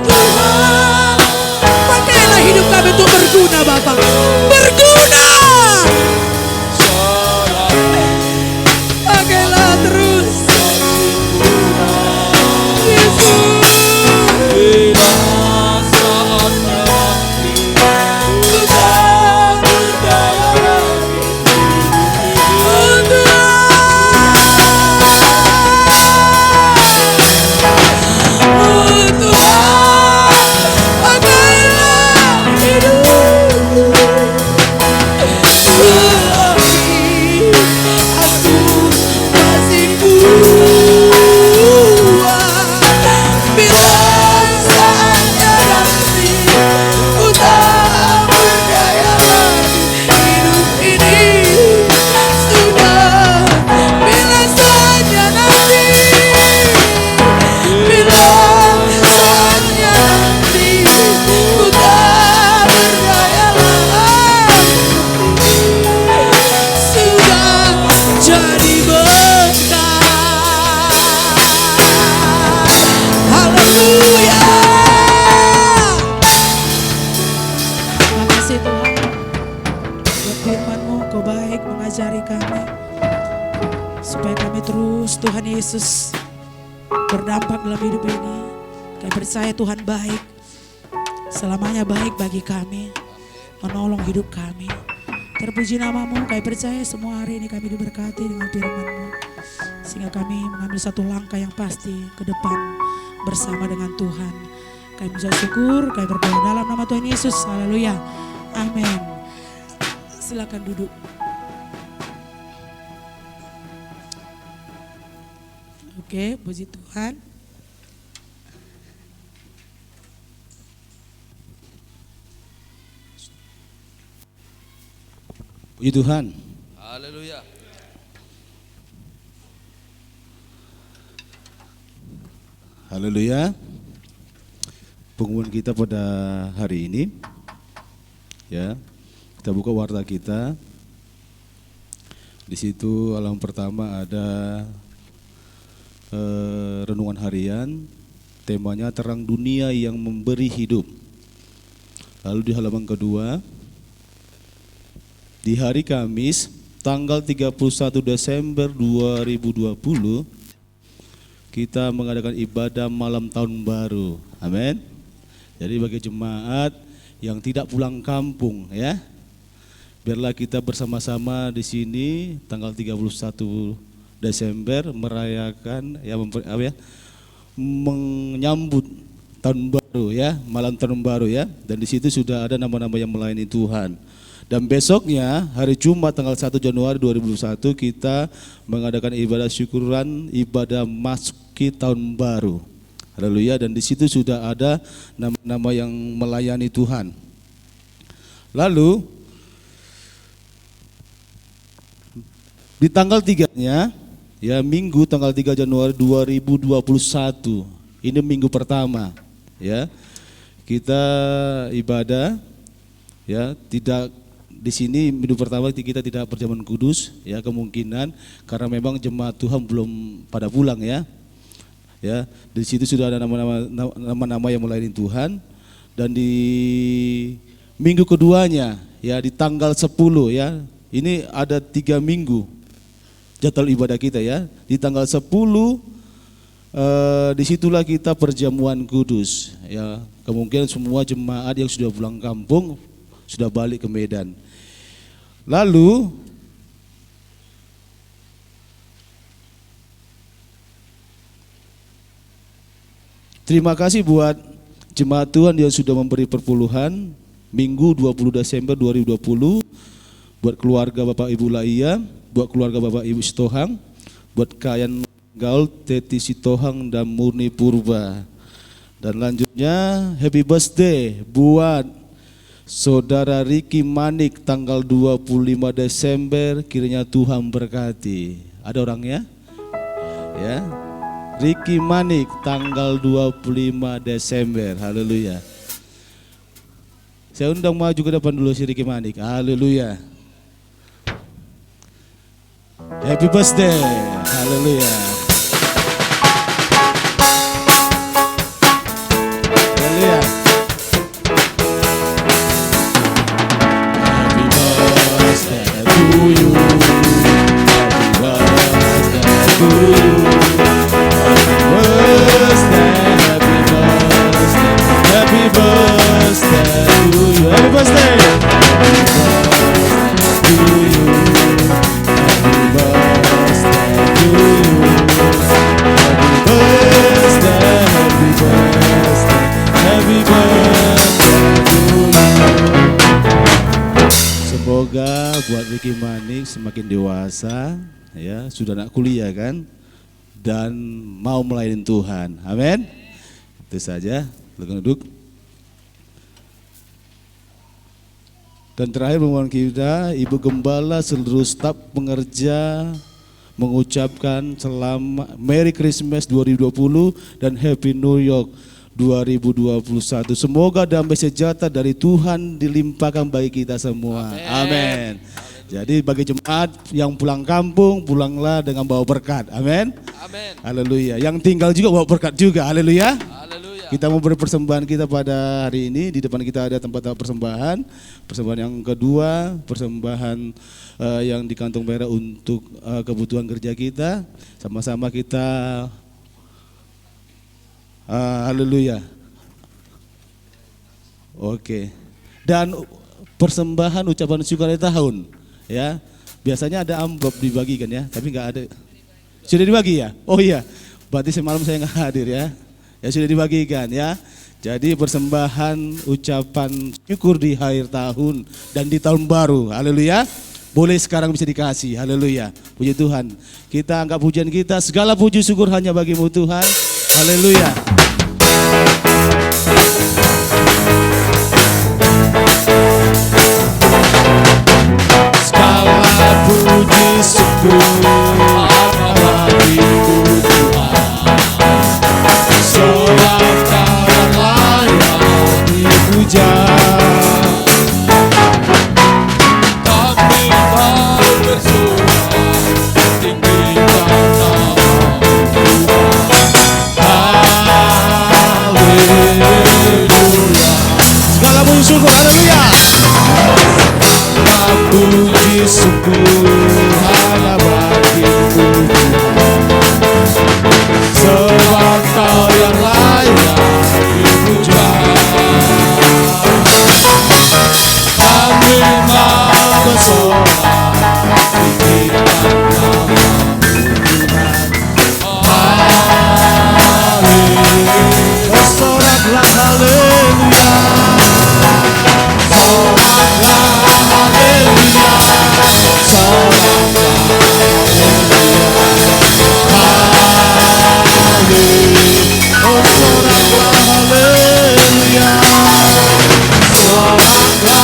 Tuhan, pakailah hidup kami untuk berguna Bapak. Berguna. Pakailah terus. Tuhan Yesus berdampak dalam hidup ini. Kami percaya Tuhan baik, selamanya baik bagi kami, menolong hidup kami. Terpuji namamu, kami percaya semua hari ini kami diberkati dengan firman-Mu, sehingga kami mengambil satu langkah yang pasti ke depan bersama dengan Tuhan. Kami mengucap syukur, kami berdoa dalam nama Tuhan Yesus. Haleluya, amin. Silakan duduk. Oke, puji Tuhan. Puji Tuhan. Haleluya. Haleluya. Pengumuman kita pada hari ini, ya, kita buka warta kita. Di situ halaman pertama ada renungan harian, temanya terang dunia yang memberi hidup. Lalu di halaman kedua, di hari Kamis tanggal 31 Desember 2020 kita mengadakan ibadah malam tahun baru. Amin. Jadi bagi jemaat yang tidak pulang kampung, ya, biarlah kita bersama-sama di sini tanggal 31 Desember merayakan menyambut tahun baru, ya, malam tahun baru, ya. Dan di situ sudah ada nama-nama yang melayani Tuhan. Dan besoknya hari Jumat tanggal 1 Januari 2021 kita mengadakan ibadah syukuran, ibadah masuki tahun baru. Haleluya. Dan di situ sudah ada nama-nama yang melayani Tuhan. Lalu di tanggal 3-nya, ya, Minggu tanggal 3 Januari 2021, ini minggu pertama, ya, kita ibadah, ya, tidak di sini minggu pertama kita tidak perjamuan kudus, ya, kemungkinan karena memang jemaat Tuhan belum pada pulang, ya, ya. Di situ sudah ada nama-nama yang melayani Tuhan. Dan di minggu keduanya, ya, di tanggal 10, ya, ini ada 3 minggu jadwal ibadah kita, ya. Di tanggal 10 disitulah kita perjamuan kudus, ya. Kemungkinan semua jemaat yang sudah pulang kampung sudah balik ke Medan. Lalu Terima kasih buat jemaat Tuhan yang sudah memberi perpuluhan Minggu 20 Desember 2020, buat keluarga Bapak Ibu Laia, buat keluarga Bapak Ibu Sitohang, buat Kayan Gaul, Teti Sitohang dan Murni Purba. Dan lanjutnya happy birthday buat Saudara Ricky Manik tanggal 25 Desember, kiranya Tuhan berkati. Ada orangnya? Ya. Ricky Manik tanggal 25 Desember. Haleluya. Saya undang maju ke depan dulu si Ricky Manik. Haleluya. Happy birthday. Haleluya. Haleluya. Happy birthday to you. Happy birthday to you. Happy birthday to you. Happy birthday to you. Happy birthday to you. Happy birthday, happy birthday, happy birthday to you. Semoga buat Ricky Manik semakin dewasa, ya, sudah nak kuliah kan, dan mau melayani Tuhan. Amin. Itu saja. Silakan duduk. Dan terakhir mohon kita Ibu Gembala seluruh staf pengerja mengucapkan selamat Merry Christmas 2020 dan Happy New York 2021. Semoga damai sejahtera dari Tuhan dilimpahkan bagi kita semua. Amin. Jadi bagi jemaat yang pulang kampung, pulanglah dengan bawa berkat. Amin. Amin. Haleluya. Yang tinggal juga bawa berkat juga. Haleluya. Haleluya. Kita mau beri persembahan kita pada hari ini. Di depan kita ada tempat persembahan. Persembahan yang kedua, persembahan yang di kantong merah untuk kebutuhan kerja kita. Sama-sama kita haleluya. Oke. Dan persembahan ucapan syukur akhir tahun, ya. Biasanya ada amplop dibagikan ya, tapi nggak ada. Sudah dibagi ya? Oh iya. Berarti semalam saya nggak hadir ya. Ya sudah dibagikan ya. Jadi persembahan ucapan syukur di akhir tahun dan di tahun baru. Haleluya. Boleh sekarang bisa dikasih. Haleluya. Puji Tuhan. Kita angkat pujian kita. Segala puji syukur hanya bagimu Tuhan. Haleluya. Segala puji syukur hanya bagimu Tuhan. Sebab Kau layak dipuja. Kami mau bersorak tinggikan nama-Mu Tuhan. Haleluya. Segala puji syukur, haleluya. Segala puji syukur hanya bagimu Tuhan. Sebab Kau yang layak dipuja. Kami mau bersorak tinggikan nama-Mu Tuhan. Haleluya. Bersoraklah haleluya. Soraklah haleluya. Soraklah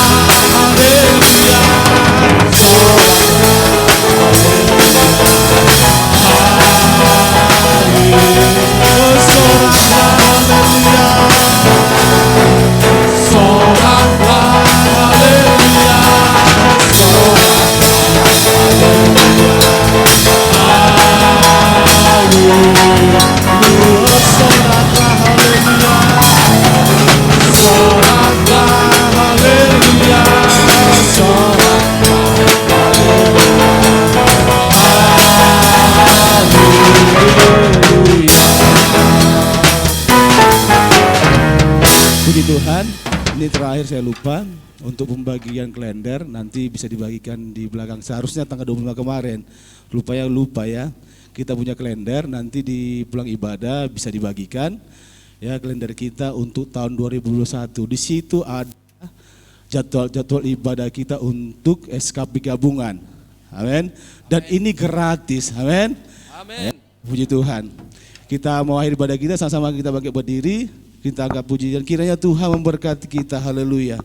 Puji Tuhan, ini terakhir saya lupa untuk pembagian kalender nanti bisa dibagikan di belakang. Seharusnya tanggal 25 kemarin, lupa ya. Kita punya kalender nanti di pulang ibadah bisa dibagikan. ya kalender kita untuk tahun 2021. Di situ ada jadwal ibadah kita untuk SKP gabungan. Amin. Dan ini gratis. Amin. Amin. Puji Tuhan. Kita mau akhir ibadah kita, sama-sama kita bangkit berdiri. Kita angkat pujian. Kiranya Tuhan memberkati kita. Haleluya.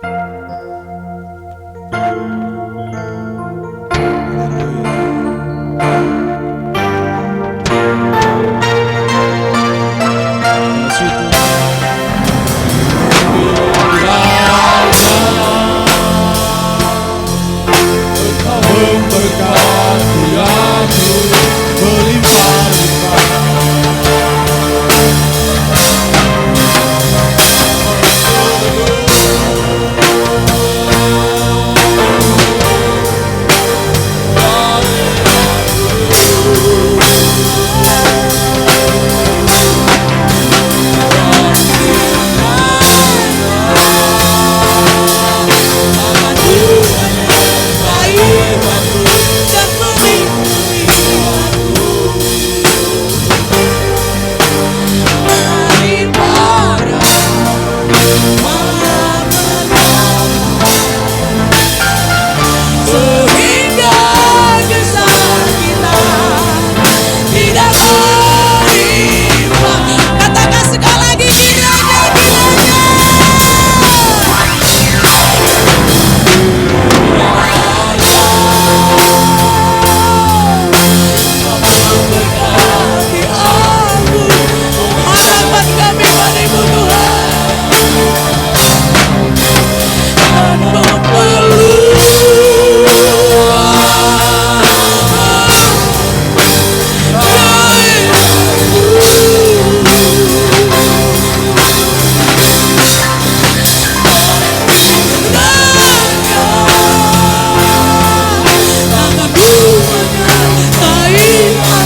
Memberkati aku berlimpah-limpah.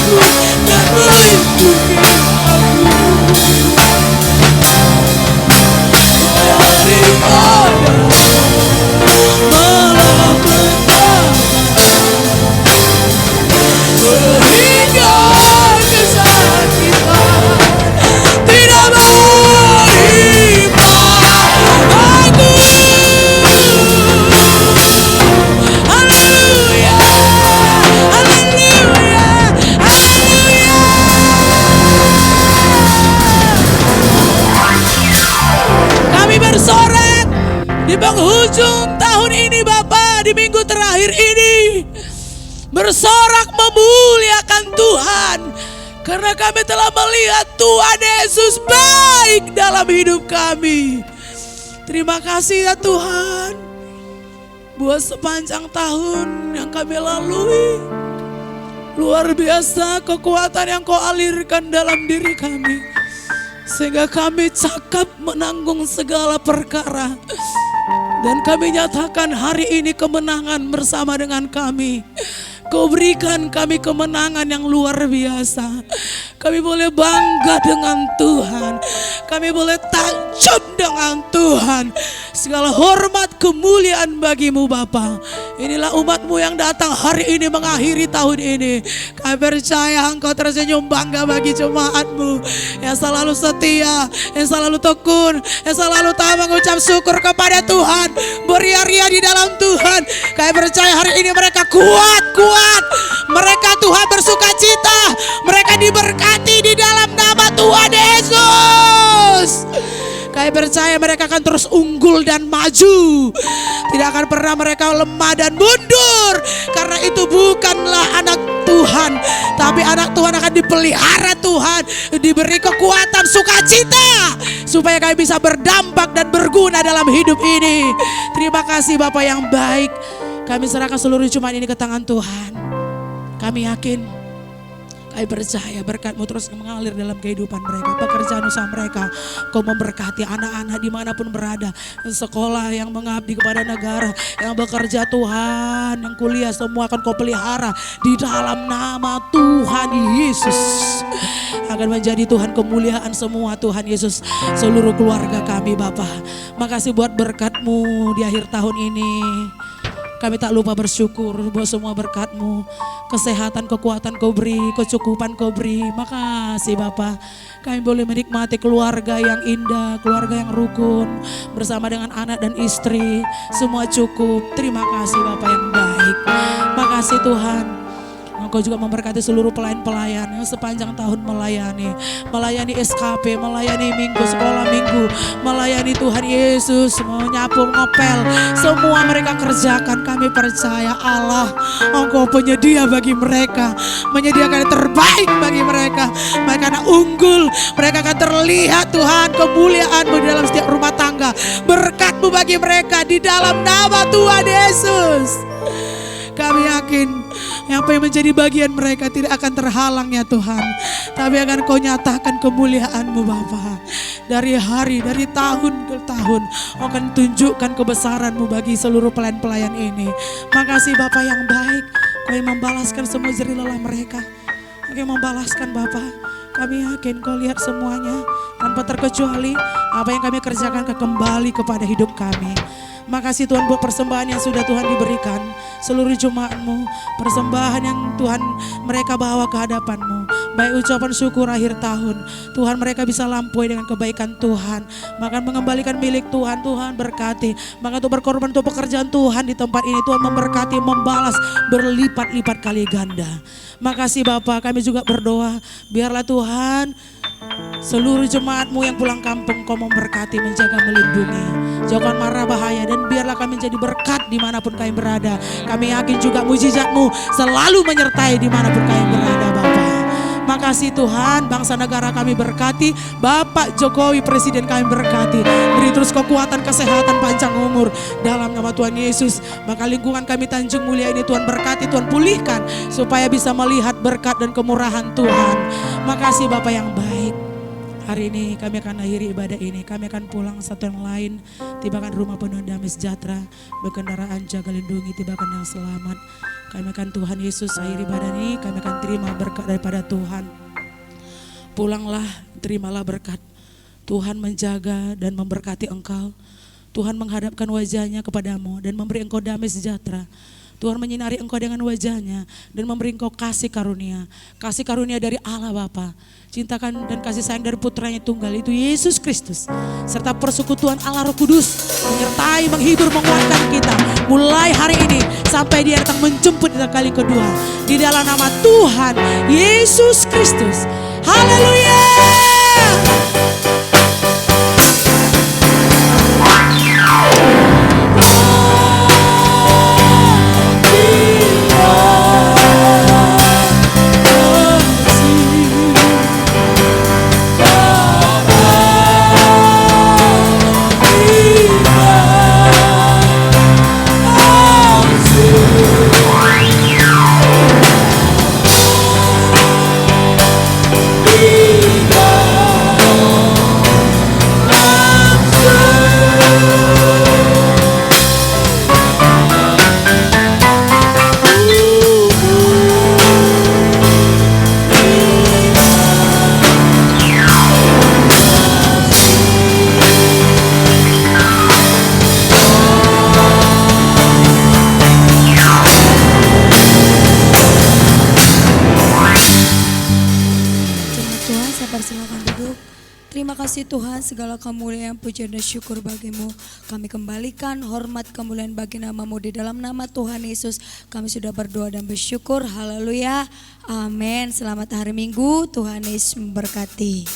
Di penghujung tahun ini Bapa, di minggu terakhir ini bersorak memuliakan Tuhan, karena kami telah melihat Tuhan Yesus baik dalam hidup kami. Terima kasih ya Tuhan, buat sepanjang tahun yang kami lalui. Luar biasa kekuatan yang Kau alirkan dalam diri kami, sehingga kami cakap menanggung segala perkara. Dan kami nyatakan hari ini kemenangan bersama dengan kami. Kau berikan kami kemenangan yang luar biasa. Kami boleh bangga dengan Tuhan. Kami boleh takjub dengan Tuhan. Segala hormat kemuliaan bagimu Bapa. Inilah umatmu yang datang hari ini mengakhiri tahun ini. Kami percaya Engkau tersenyum bangga bagi jemaatmu yang selalu setia, yang selalu tekun, yang selalu tahu mengucap syukur kepada Tuhan, beria-ria di dalam Tuhan. Kami percaya hari ini mereka kuat. Mereka Tuhan bersuka cita, mereka diberkati di dalam nama Tuhan Yesus. Kami percaya mereka akan terus unggul dan maju. Tidak akan pernah mereka lemah dan mundur. Karena itu bukanlah anak Tuhan, tapi anak Tuhan akan dipelihara Tuhan, diberi kekuatan sukacita, supaya kami bisa berdampak dan berguna dalam hidup ini. Terima kasih Bapa yang baik. Kami serahkan seluruh jemaat ini ke tangan Tuhan. Kami yakin, kami percaya berkat-Mu terus mengalir dalam kehidupan mereka, pekerjaan usaha mereka. Kau memberkati anak-anak dimanapun berada, sekolah yang mengabdi kepada negara, yang bekerja Tuhan, yang kuliah semua akan Kau pelihara di dalam nama Tuhan Yesus. Akan menjadi Tuhan kemuliaan semua Tuhan Yesus, seluruh keluarga kami Bapa. Makasih buat berkat-Mu di akhir tahun ini. Kami tak lupa bersyukur buat semua berkat-Mu. Kesehatan, kekuatan Kau beri, kecukupan Kau beri. Makasih Bapa. Kami boleh menikmati keluarga yang indah, keluarga yang rukun, bersama dengan anak dan istri. Semua cukup. Terima kasih Bapa yang baik. Makasih Tuhan. Engkau juga memberkati seluruh pelayan-pelayan yang sepanjang tahun melayani SKP, melayani minggu, sekolah minggu, melayani Tuhan Yesus, menyapu, ngepel, semua mereka kerjakan. Kami percaya Allah, Engkau penyedia bagi mereka, menyediakan yang terbaik bagi mereka. Mereka akan unggul, mereka akan terlihat Tuhan kemuliaan-Mu di dalam setiap rumah tangga. Berkat-Mu bagi mereka di dalam nama Tuhan Yesus. Kami yakin apa yang menjadi bagian mereka tidak akan terhalang ya Tuhan. Tapi akan Kau nyatakan kemuliaan-Mu Bapa. Dari hari, dari tahun ke tahun Kau akan tunjukkan kebesaran-Mu bagi seluruh pelayan-pelayan ini. Makasih Bapa yang baik. Kau yang membalaskan semua jerih lelah mereka. Kau yang membalaskan Bapa. Kami yakin Kau lihat semuanya tanpa terkecuali apa yang kami kerjakan kembali kepada hidup kami. Makasih Tuhan buat persembahan yang sudah Tuhan diberikan. Seluruh jemaat-Mu, persembahan yang Tuhan mereka bawa ke hadapan-Mu. Baik ucapan syukur akhir tahun. Tuhan mereka bisa lampaui dengan kebaikan Tuhan. Maka mengembalikan milik Tuhan, Tuhan berkati. Maka untuk berkorban untuk pekerjaan Tuhan di tempat ini. Tuhan memberkati, membalas berlipat-lipat kali ganda. Makasih Bapa, kami juga berdoa. Biarlah Tuhan seluruh jemaat-Mu yang pulang kampung Kau memberkati, menjaga, melindungi. Jauhkan mara bahaya dan biarlah kami menjadi berkat dimanapun kami berada. Kami yakin juga mujizat-Mu selalu menyertai dimanapun kami berada Bapa. Makasih Tuhan, bangsa negara kami berkati, Bapak Jokowi Presiden kami berkati. Beri terus kekuatan, kesehatan, panjang umur dalam nama Tuhan Yesus. Maka lingkungan kami Tanjung Mulia ini Tuhan berkati, Tuhan pulihkan supaya bisa melihat berkat dan kemurahan Tuhan. Makasih Bapak yang baik. Hari ini kami akan akhiri ibadah ini. Kami akan pulang satu yang lain. Tibakan rumah penuh damai sejahtera. Berkendaraan jaga lindungi, tibakan yang selamat. Kami akan Tuhan Yesus akhiri ibadah ini. Kami akan terima berkat daripada Tuhan. Pulanglah, terimalah berkat. Tuhan menjaga dan memberkati engkau. Tuhan menghadapkan wajahnya kepadamu dan memberi engkau damai sejahtera. Tuhan menyinari engkau dengan wajahnya dan memberi engkau kasih karunia. Kasih karunia dari Allah Bapa. Cintakan dan kasih sayang dari putranya tunggal itu Yesus Kristus. Serta persekutuan Allah Roh Kudus menyertai, menghibur, menguatkan kita. Mulai hari ini sampai Dia datang menjemput kita kali kedua. Di dalam nama Tuhan Yesus Kristus. Haleluya. Terima kasih Tuhan, segala kemuliaan, pujian dan syukur bagimu. Kami kembalikan hormat kemuliaan bagi nama-Mu di dalam nama Tuhan Yesus. Kami sudah berdoa dan bersyukur. Haleluya. Amin. Selamat hari Minggu. Tuhan Yesus memberkati.